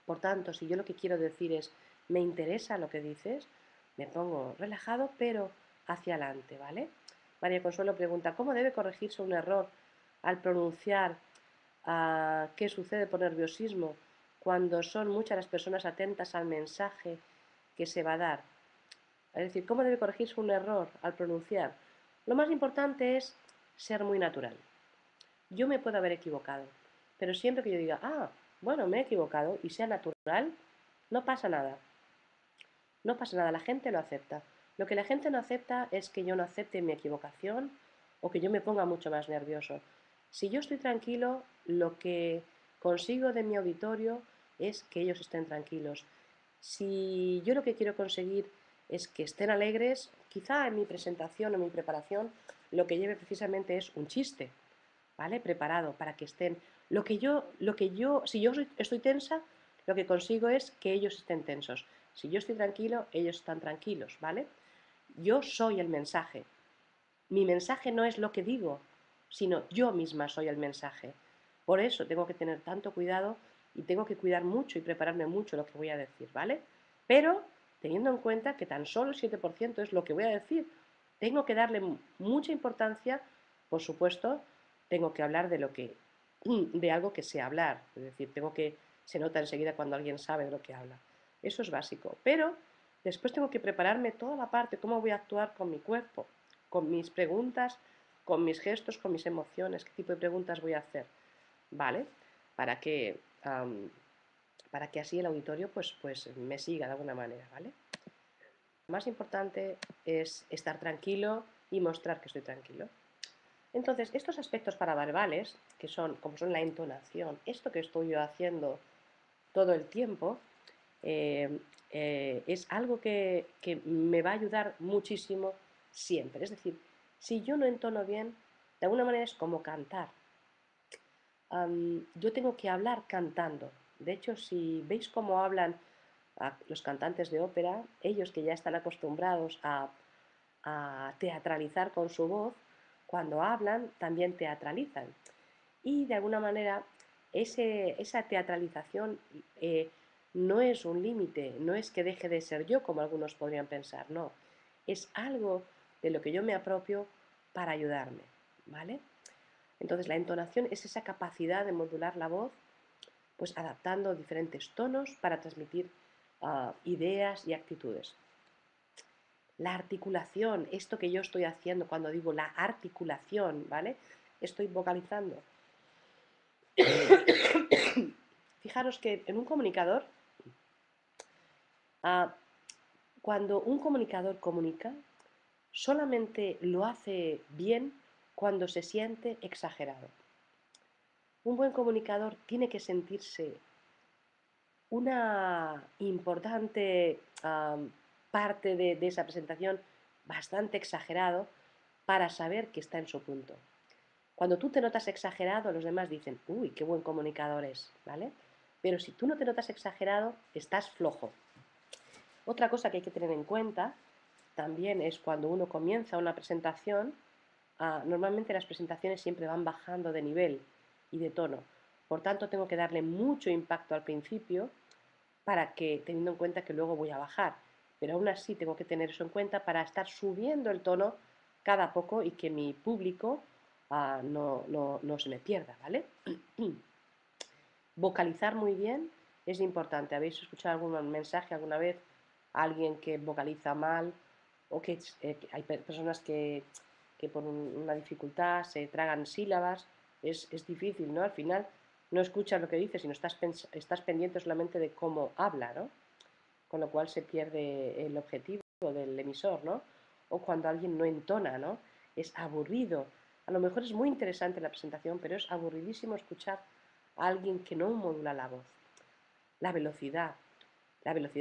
Speaker 2: Por tanto, si yo lo que quiero decir es, me interesa lo que dices, me pongo relajado, pero hacia adelante, ¿vale? María Consuelo pregunta, ¿cómo debe corregirse un error al pronunciar? ¿Qué sucede por nerviosismo cuando son muchas las personas atentas al mensaje que se va a dar? Es decir, ¿cómo debe corregirse un error al pronunciar? Lo más importante es ser muy natural. Yo me puedo haber equivocado, pero siempre que yo diga, bueno, me he equivocado y sea natural, no pasa nada. No pasa nada, la gente lo acepta. Lo que la gente no acepta es que yo no acepte mi equivocación o que yo me ponga mucho más nervioso. Si yo estoy tranquilo, lo que consigo de mi auditorio es que ellos estén tranquilos. Si yo lo que quiero conseguir es que estén alegres. Quizá en mi presentación o mi preparación lo que lleve precisamente es un chiste, ¿vale? Preparado para que estén. Si yo estoy tensa, lo que consigo es que ellos estén tensos. Si yo estoy tranquilo, ellos están tranquilos, ¿vale? Yo soy el mensaje. Mi mensaje no es lo que digo, sino yo misma soy el mensaje. Por eso tengo que tener tanto cuidado y tengo que cuidar mucho y prepararme mucho lo que voy a decir, ¿vale? Pero teniendo en cuenta que tan solo el 7% es lo que voy a decir, tengo que darle mucha importancia, por supuesto, tengo que hablar de algo que sé hablar, es decir, se nota enseguida cuando alguien sabe de lo que habla. Eso es básico, pero después tengo que prepararme toda la parte, cómo voy a actuar con mi cuerpo, con mis preguntas, con mis gestos, con mis emociones, qué tipo de preguntas voy a hacer, ¿vale? Para que, para que así el auditorio pues me siga de alguna manera, ¿vale? Lo más importante es estar tranquilo y mostrar que estoy tranquilo. Entonces, estos aspectos paraverbales, que son, como son la entonación, esto que estoy yo haciendo todo el tiempo, es algo que me va a ayudar muchísimo siempre. Es decir, si yo no entono bien, de alguna manera es como cantar. Yo tengo que hablar cantando. De hecho, si veis cómo hablan los cantantes de ópera, ellos que ya están acostumbrados a teatralizar con su voz, cuando hablan también teatralizan. Y de alguna manera esa teatralización no es un límite, no es que deje de ser yo como algunos podrían pensar, no, es algo de lo que yo me apropio para ayudarme, ¿vale? Entonces la entonación es esa capacidad de modular la voz, pues adaptando diferentes tonos para transmitir ideas y actitudes. La articulación, esto que yo estoy haciendo cuando digo la articulación, ¿vale? Estoy vocalizando. Fijaros que en un comunicador, cuando un comunicador comunica, solamente lo hace bien cuando se siente exagerado. Un buen comunicador tiene que sentirse una importante parte de esa presentación bastante exagerado para saber que está en su punto. Cuando tú te notas exagerado, los demás dicen, uy, qué buen comunicador es, ¿vale? Pero si tú no te notas exagerado, estás flojo. Otra cosa que hay que tener en cuenta también es cuando uno comienza una presentación, normalmente las presentaciones siempre van bajando de nivel y de tono. Por tanto, tengo que darle mucho impacto al principio para que, teniendo en cuenta que luego voy a bajar. Pero aún así tengo que tener eso en cuenta para estar subiendo el tono cada poco y que mi público no se me pierda, ¿vale? Vocalizar muy bien es importante. ¿Habéis escuchado algún mensaje alguna vez a alguien que vocaliza mal o que hay personas que por una dificultad se tragan sílabas? Es difícil, ¿no? Al final no escuchas lo que dice, sino estás pendiente solamente de cómo habla, ¿no? Con lo cual se pierde el objetivo del emisor, ¿no? O cuando alguien no entona, ¿no? Es aburrido. A lo mejor es muy interesante la presentación, pero es aburridísimo escuchar a alguien que no modula la voz. La velocidad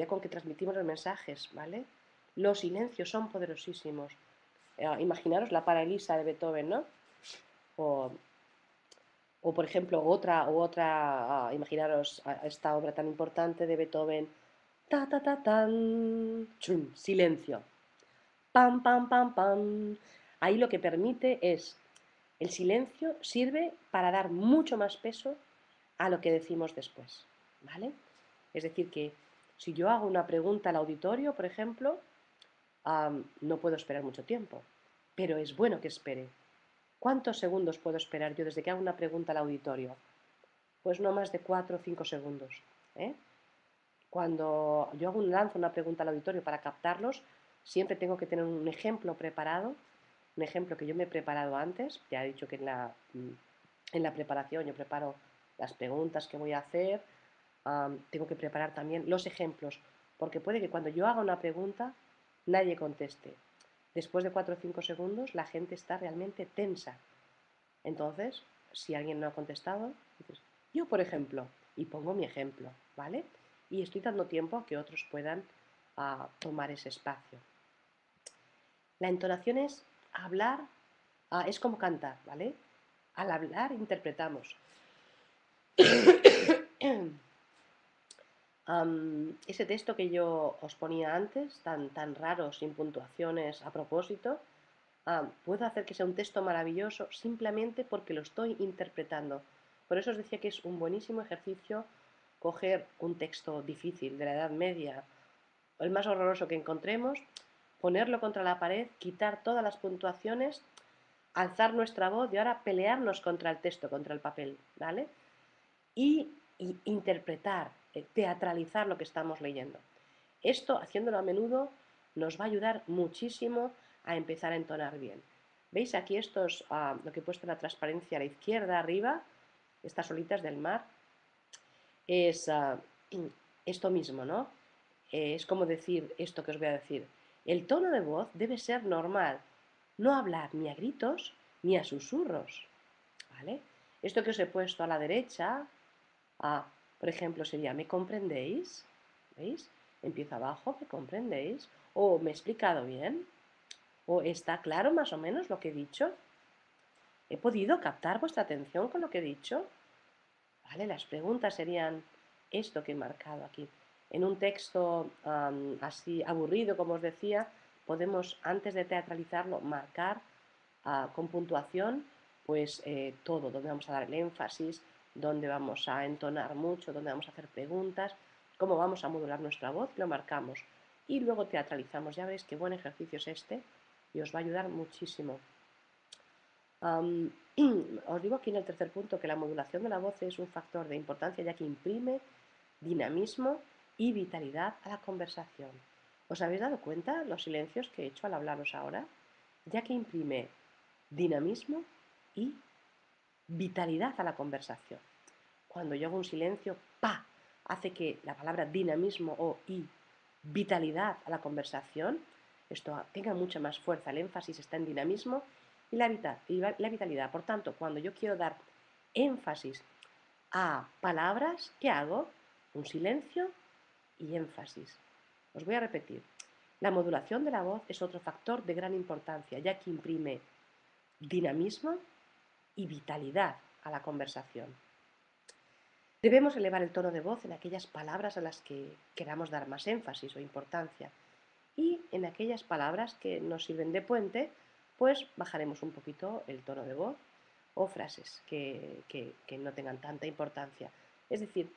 Speaker 2: con que transmitimos los mensajes, ¿vale? Los silencios son poderosísimos. Imaginaros la paralisa de Beethoven, ¿no? O por ejemplo, imaginaros esta obra tan importante de Beethoven, ta ta ta tan, chum, silencio, pam pam pam pam. Ahí lo que permite es, el silencio sirve para dar mucho más peso a lo que decimos después, ¿vale? Es decir, que si yo hago una pregunta al auditorio, por ejemplo, no puedo esperar mucho tiempo, pero es bueno que espere. ¿Cuántos segundos puedo esperar yo desde que hago una pregunta al auditorio? Pues no más de 4 o 5 segundos. Cuando yo lanzo una pregunta al auditorio para captarlos, siempre tengo que tener un ejemplo preparado, un ejemplo que yo me he preparado antes. Ya he dicho que en la preparación yo preparo las preguntas que voy a hacer, tengo que preparar también los ejemplos, porque puede que cuando yo haga una pregunta nadie conteste. Después de 4 o 5 segundos la gente está realmente tensa. Entonces, si alguien no ha contestado, dices, yo por ejemplo, y pongo mi ejemplo, ¿vale? Y estoy dando tiempo a que otros puedan tomar ese espacio. La entonación es hablar, es como cantar, ¿vale? Al hablar interpretamos. Ese texto que yo os ponía antes, tan raro, sin puntuaciones a propósito, puedo hacer que sea un texto maravilloso simplemente porque lo estoy interpretando. Por eso os decía que es un buenísimo ejercicio coger un texto difícil de la Edad Media, o el más horroroso que encontremos, ponerlo contra la pared, quitar todas las puntuaciones, alzar nuestra voz y ahora pelearnos contra el texto, contra el papel, ¿vale? Y interpretar, teatralizar lo que estamos leyendo. Esto, haciéndolo a menudo, nos va a ayudar muchísimo a empezar a entonar bien. ¿Veis aquí estos, lo que he puesto en la transparencia a la izquierda, arriba, estas olitas del mar? Es esto mismo, ¿no? Es como decir esto que os voy a decir. El tono de voz debe ser normal, no hablar ni a gritos ni a susurros, ¿vale? Esto que os he puesto a la derecha, por ejemplo, sería ¿me comprendéis? ¿Veis? Empiezo abajo, ¿me comprendéis? O ¿me he explicado bien? ¿O está claro más o menos lo que he dicho? ¿He podido captar vuestra atención con lo que he dicho? ¿Vale? Las preguntas serían esto que he marcado aquí. En un texto así aburrido, como os decía, podemos, antes de teatralizarlo, marcar con puntuación pues todo, donde vamos a dar el énfasis, donde vamos a entonar mucho, donde vamos a hacer preguntas, cómo vamos a modular nuestra voz, lo marcamos. Y luego teatralizamos. Ya veis qué buen ejercicio es este y os va a ayudar muchísimo. Os digo aquí en el tercer punto que la modulación de la voz es un factor de importancia ya que imprime dinamismo y vitalidad a la conversación. ¿Os habéis dado cuenta los silencios que he hecho al hablaros ahora? Ya que imprime dinamismo y vitalidad a la conversación. Cuando yo hago un silencio, ¡pa!, hace que la palabra dinamismo o y vitalidad a la conversación, esto tenga mucha más fuerza. El énfasis está en dinamismo y la vitalidad. Por tanto, cuando yo quiero dar énfasis a palabras, ¿qué hago? Un silencio y énfasis. Os voy a repetir. La modulación de la voz es otro factor de gran importancia, ya que imprime dinamismo y vitalidad a la conversación. Debemos elevar el tono de voz en aquellas palabras a las que queramos dar más énfasis o importancia y en aquellas palabras que nos sirven de puente, pues bajaremos un poquito el tono de voz o frases que no tengan tanta importancia. Es decir,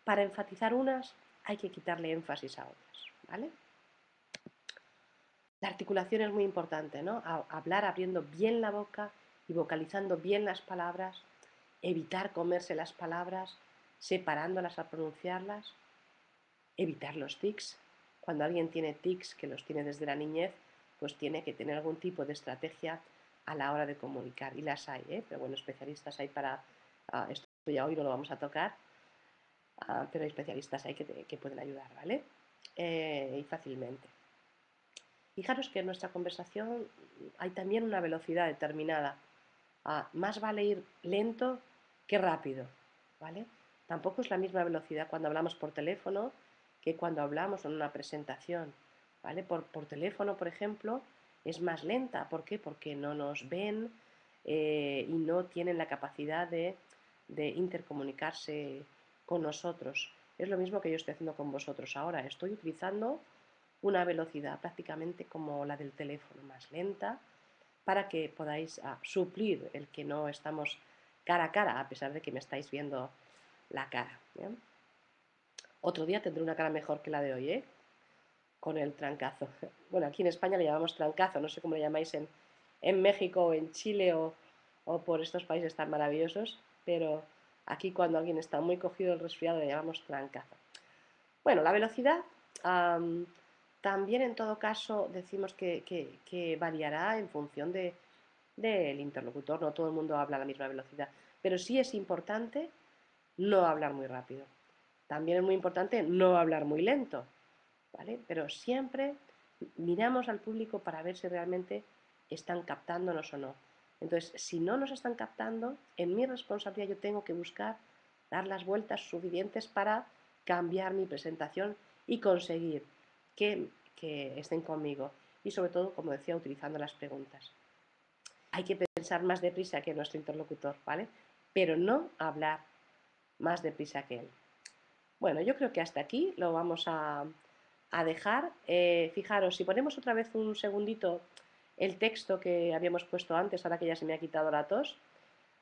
Speaker 2: para enfatizar unas hay que quitarle énfasis a otras, ¿vale? La articulación es muy importante, ¿no? Hablar abriendo bien la boca y vocalizando bien las palabras, evitar comerse las palabras, separándolas al pronunciarlas, evitar los tics. Cuando alguien tiene tics, que los tiene desde la niñez, pues tiene que tener algún tipo de estrategia a la hora de comunicar. Y las hay, pero bueno, especialistas hay para... esto ya hoy no lo vamos a tocar, pero hay especialistas ahí que pueden ayudar, ¿vale? Y fácilmente. Fijaros que en nuestra conversación hay también una velocidad determinada. Más vale ir lento que rápido, ¿vale? Tampoco es la misma velocidad cuando hablamos por teléfono que cuando hablamos en una presentación, ¿vale? Por teléfono, por ejemplo, es más lenta. ¿Por qué? Porque no nos ven y no tienen la capacidad de intercomunicarse con nosotros. Es lo mismo que yo estoy haciendo con vosotros ahora. Estoy utilizando una velocidad prácticamente como la del teléfono, más lenta, para que podáis suplir el que no estamos cara a cara, a pesar de que me estáis viendo la cara. ¿Bien? Otro día tendré una cara mejor que la de hoy, con el trancazo. Bueno, aquí en España le llamamos trancazo, no sé cómo le llamáis en México o en Chile o por estos países tan maravillosos, pero aquí cuando alguien está muy cogido del resfriado le llamamos trancazo. Bueno, la velocidad también en todo caso decimos que variará en función del interlocutor, no todo el mundo habla a la misma velocidad, pero sí es importante no hablar muy rápido. También es muy importante no hablar muy lento, ¿vale? Pero siempre miramos al público para ver si realmente están captándonos o no. Entonces, si no nos están captando, en mi responsabilidad yo tengo que buscar dar las vueltas suficientes para cambiar mi presentación y conseguir que estén conmigo y sobre todo, como decía, utilizando las preguntas. Hay que pensar más deprisa que nuestro interlocutor, ¿vale? Pero no hablar más deprisa que él. Bueno, yo creo que hasta aquí lo vamos a dejar. Fijaros, si ponemos otra vez un segundito el texto que habíamos puesto antes, ahora que ya se me ha quitado la tos,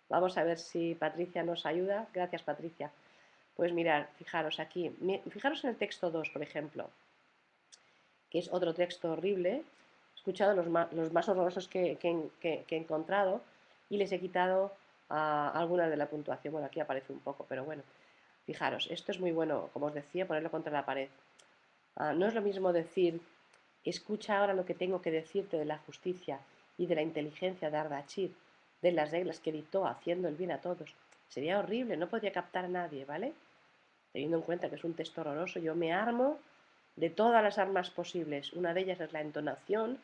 Speaker 2: vamos a ver si Patricia nos ayuda. Gracias, Patricia. Pues mirad, fijaros aquí, fijaros en el texto 2, por ejemplo, que es otro texto horrible. He escuchado los más horrorosos que he encontrado y les he quitado algunas de la puntuación. Bueno, aquí aparece un poco, pero bueno. Fijaros, esto es muy bueno, como os decía, ponerlo contra la pared. No es lo mismo decir, escucha ahora lo que tengo que decirte de la justicia y de la inteligencia de Ardashir, de las reglas que dictó haciendo el bien a todos. Sería horrible, no podría captar a nadie, ¿vale? Teniendo en cuenta que es un texto horroroso, yo me armo de todas las armas posibles. Una de ellas es la entonación,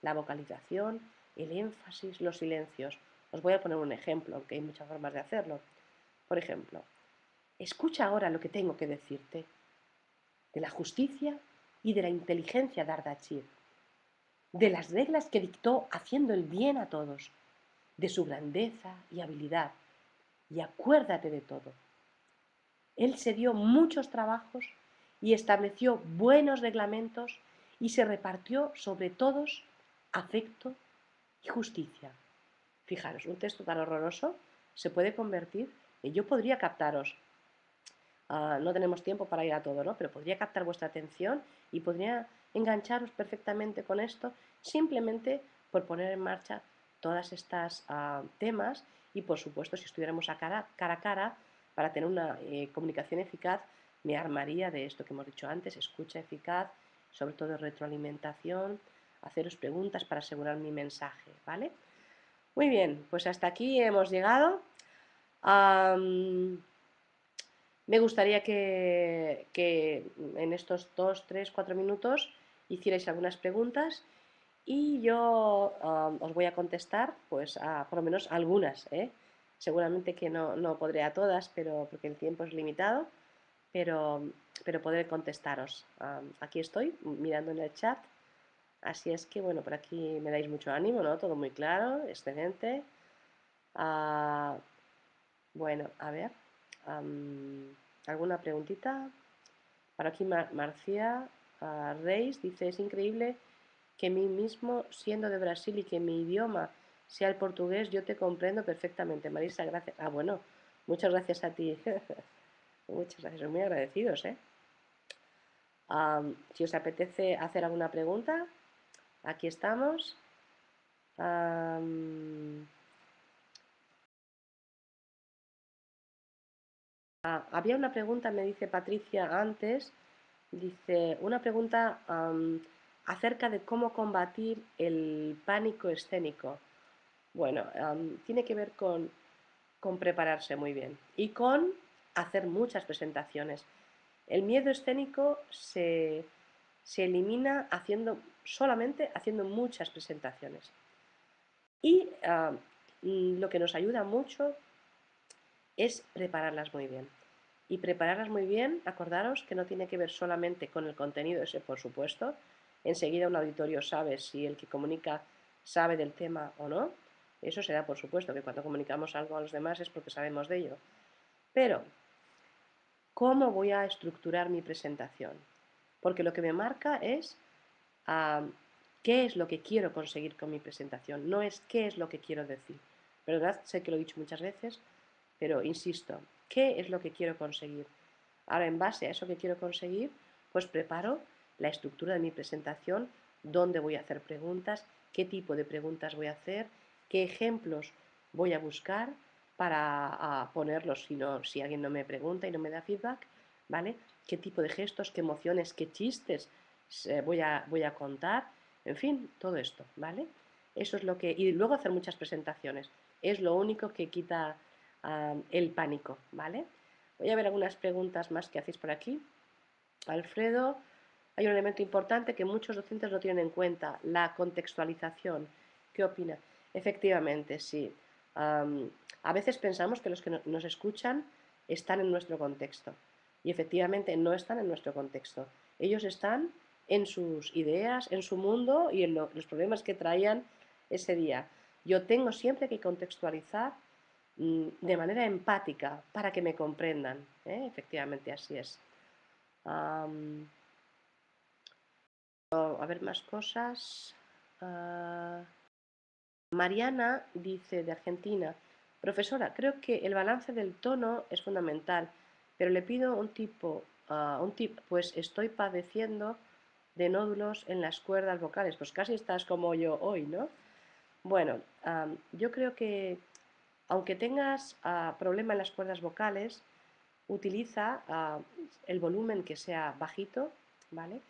Speaker 2: la vocalización, el énfasis, los silencios. Os voy a poner un ejemplo, aunque hay muchas formas de hacerlo. Por ejemplo, escucha ahora lo que tengo que decirte de la justicia y de la inteligencia de Ardashir, de las reglas que dictó haciendo el bien a todos, de su grandeza y habilidad, y acuérdate de todo. Él se dio muchos trabajos y estableció buenos reglamentos y se repartió sobre todos afecto y justicia. Fijaros, un texto tan horroroso se puede convertir en yo podría captaros. No tenemos tiempo para ir a todo, ¿no? Pero podría captar vuestra atención y podría engancharos perfectamente con esto simplemente por poner en marcha todas estas temas y por supuesto si estuviéramos cara a cara para tener una comunicación eficaz me armaría de esto que hemos dicho antes, escucha eficaz, sobre todo retroalimentación, haceros preguntas para asegurar mi mensaje, ¿vale? Muy bien, pues hasta aquí hemos llegado. Me gustaría que en estos 2, 3, 4 minutos hicierais algunas preguntas y yo os voy a contestar, pues por lo menos algunas, ¿eh? Seguramente que no podré a todas, porque el tiempo es limitado, pero, pero podré contestaros. Aquí estoy mirando en el chat, así es que bueno, por aquí me dais mucho ánimo, ¿no? Todo muy claro, excelente. Bueno, a ver, ¿alguna preguntita? Para aquí Marcia Reis dice, es increíble que mí mismo, siendo de Brasil y que mi idioma sea el portugués, yo te comprendo perfectamente. Marisa, gracias. Bueno, muchas gracias a ti. Muchas gracias, son muy agradecidos, ¿eh? Si os apetece hacer alguna pregunta, aquí estamos. Había una pregunta, me dice Patricia antes, dice, una pregunta acerca de cómo combatir el pánico escénico. Bueno, tiene que ver con prepararse muy bien y con hacer muchas presentaciones. El miedo escénico se elimina solamente haciendo muchas presentaciones. Y lo que nos ayuda mucho es prepararlas muy bien. Y prepararlas muy bien, acordaros que no tiene que ver solamente con el contenido, ese por supuesto. Enseguida un auditorio sabe si el que comunica sabe del tema o no. Eso será por supuesto, que cuando comunicamos algo a los demás es porque sabemos de ello. Pero, ¿cómo voy a estructurar mi presentación? Porque lo que me marca es qué es lo que quiero conseguir con mi presentación, no es qué es lo que quiero decir. ¿Verdad? Sé que lo he dicho muchas veces, pero insisto, ¿qué es lo que quiero conseguir? Ahora, en base a eso que quiero conseguir, pues preparo la estructura de mi presentación, dónde voy a hacer preguntas, qué tipo de preguntas voy a hacer, qué ejemplos voy a buscar para ponerlos si alguien no me pregunta y no me da feedback, ¿vale? Qué tipo de gestos, qué emociones, qué chistes voy a contar, en fin, todo esto, ¿vale? Eso es lo que... Y luego hacer muchas presentaciones. Es lo único que quita el pánico, ¿vale? Voy a ver algunas preguntas más que hacéis por aquí. Alfredo, hay un elemento importante que muchos docentes no tienen en cuenta, la contextualización. ¿Qué opina? Efectivamente, sí. A veces pensamos que los que nos escuchan están en nuestro contexto y efectivamente no están en nuestro contexto. Ellos están en sus ideas, en su mundo y en los problemas que traían ese día. Yo tengo siempre que contextualizar de manera empática para que me comprendan. Efectivamente, así es. A ver más cosas. Mariana dice de Argentina: profesora, creo que el balance del tono es fundamental, pero le pido un tip, pues estoy padeciendo de nódulos en las cuerdas vocales. Pues casi estás como yo hoy, ¿no? Bueno, yo creo que aunque tengas problema en las cuerdas vocales, utiliza el volumen que sea bajito, ¿vale?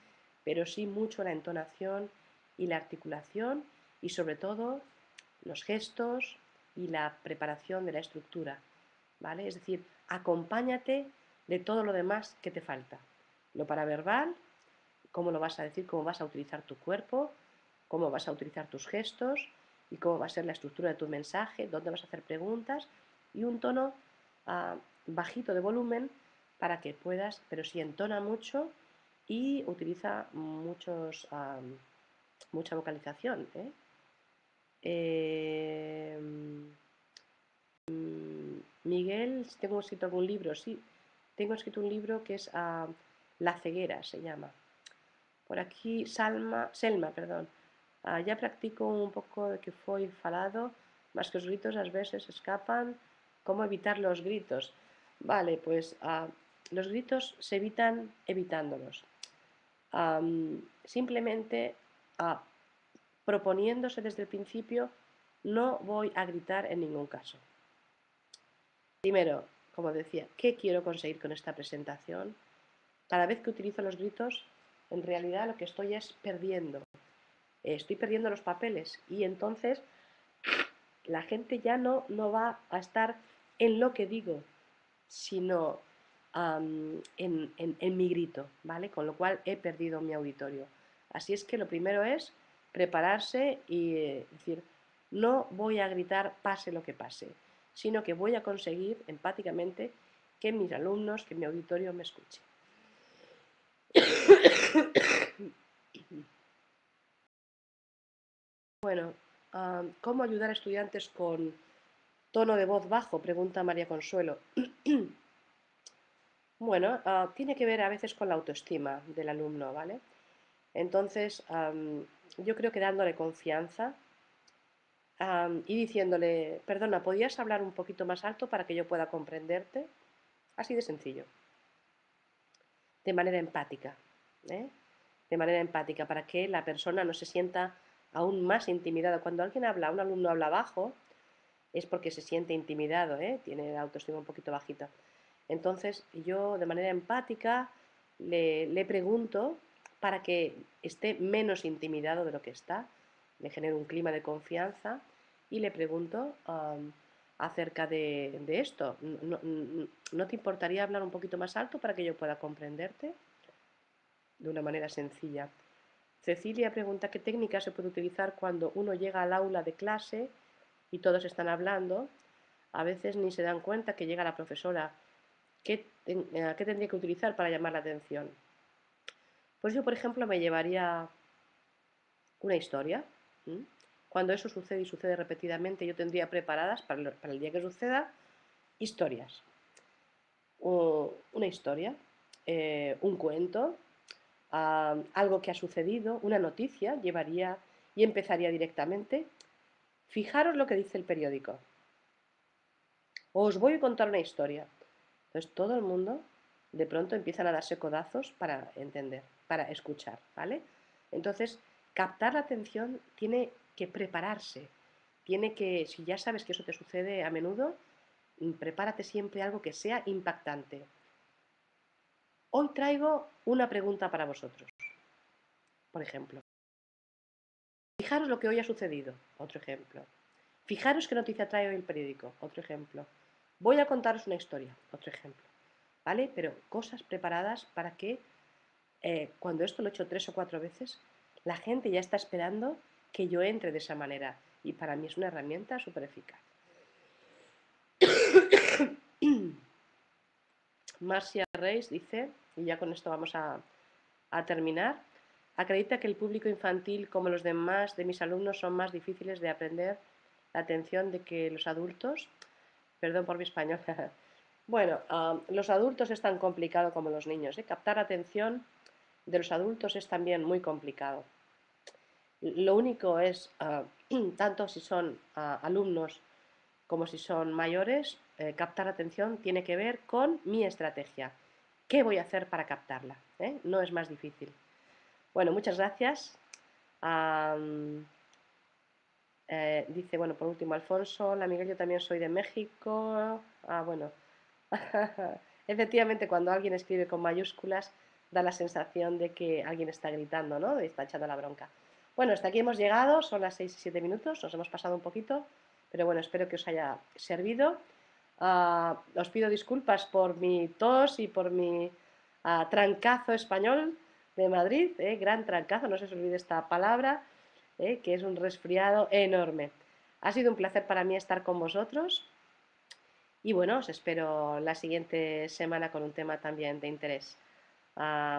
Speaker 2: Pero sí mucho la entonación y la articulación y sobre todo los gestos y la preparación de la estructura, ¿vale? Es decir, acompáñate de todo lo demás que te falta. Lo paraverbal, cómo lo vas a decir, cómo vas a utilizar tu cuerpo, cómo vas a utilizar tus gestos y cómo va a ser la estructura de tu mensaje, dónde vas a hacer preguntas y un tono bajito de volumen para que puedas, pero sí entona mucho y utiliza mucha vocalización. Miguel, tengo escrito algún libro, sí, tengo escrito un libro que es La ceguera, se llama. Por aquí, Selma, perdón. Ya practico un poco de que foi falado, más que os gritos a veces escapan. ¿Cómo evitar los gritos? Vale, pues los gritos se evitan evitándolos. Simplemente proponiéndose desde el principio, no voy a gritar en ningún caso. Primero, como decía, ¿qué quiero conseguir con esta presentación? Cada vez que utilizo los gritos, en realidad lo que estoy es perdiendo. Estoy perdiendo los papeles y entonces la gente ya no va a estar en lo que digo, sino en mi grito, ¿vale? Con lo cual he perdido mi auditorio. Así es que lo primero es prepararse y decir, no voy a gritar pase lo que pase, sino que voy a conseguir empáticamente que mis alumnos, que mi auditorio me escuche. Bueno, ¿cómo ayudar a estudiantes con tono de voz bajo? Pregunta María Consuelo. Bueno, tiene que ver a veces con la autoestima del alumno, ¿vale? Entonces, yo creo que dándole confianza y diciéndole, perdona, ¿podrías hablar un poquito más alto para que yo pueda comprenderte? Así de sencillo. De manera empática, ¿eh? De manera empática, para que la persona no se sienta aún más intimidada. Cuando alguien habla, un alumno habla bajo, es porque se siente intimidado, tiene la autoestima un poquito bajita. Entonces yo de manera empática le pregunto para que esté menos intimidado de lo que está, le genero un clima de confianza y le pregunto acerca de esto. ¿No te importaría hablar un poquito más alto para que yo pueda comprenderte? De una manera sencilla. Cecilia pregunta qué técnica se puede utilizar cuando uno llega al aula de clase y todos están hablando. A veces ni se dan cuenta que llega la profesora. ¿Qué tendría que utilizar para llamar la atención? Pues yo, por ejemplo, me llevaría una historia. Cuando eso sucede y sucede repetidamente, yo tendría preparadas para el día que suceda historias. Una historia, un cuento, algo que ha sucedido, una noticia, llevaría y empezaría directamente. Fijaros lo que dice el periódico. Os voy a contar una historia. Entonces todo el mundo de pronto empiezan a darse codazos para entender, para escuchar, ¿vale? Entonces, captar la atención tiene que prepararse. Tiene que, si ya sabes que eso te sucede a menudo, prepárate siempre algo que sea impactante. Hoy traigo una pregunta para vosotros, por ejemplo. Fijaros lo que hoy ha sucedido, otro ejemplo. Fijaros qué noticia trae hoy el periódico, otro ejemplo. Voy a contaros una historia, otro ejemplo. ¿Vale? Pero cosas preparadas para que cuando esto lo he hecho 3 o 4 veces, la gente ya está esperando que yo entre de esa manera. Y para mí es una herramienta súper eficaz. Marcia Reis dice, y ya con esto vamos a terminar, acredita que el público infantil, como los demás de mis alumnos, son más difíciles de aprender la atención de que los adultos. Perdón por mi español. Bueno, los adultos es tan complicado como los niños, ¿eh? Captar atención de los adultos es también muy complicado. Lo único es, tanto si son alumnos como si son mayores, captar atención tiene que ver con mi estrategia. ¿Qué voy a hacer para captarla? No es más difícil. Bueno, muchas gracias. Dice, bueno, por último, Alfonso, hola Miguel, yo también soy de México. Bueno, efectivamente, cuando alguien escribe con mayúsculas, da la sensación de que alguien está gritando, ¿no? De está echando la bronca. Bueno, hasta aquí hemos llegado, son las 6 y 7 minutos, nos hemos pasado un poquito, pero bueno, espero que os haya servido. Os pido disculpas por mi tos y por mi trancazo español de Madrid, gran trancazo, no se os olvide esta palabra, que es un resfriado enorme. Ha sido un placer para mí estar con vosotros y bueno, os espero la siguiente semana con un tema también de interés.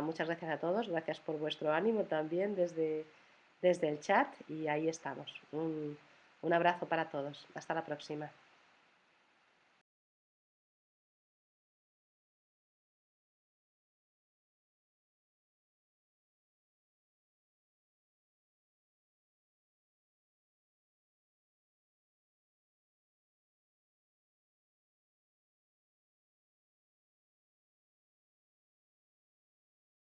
Speaker 2: Muchas gracias a todos, gracias por vuestro ánimo también desde el chat y ahí estamos. Un abrazo para todos. Hasta la próxima.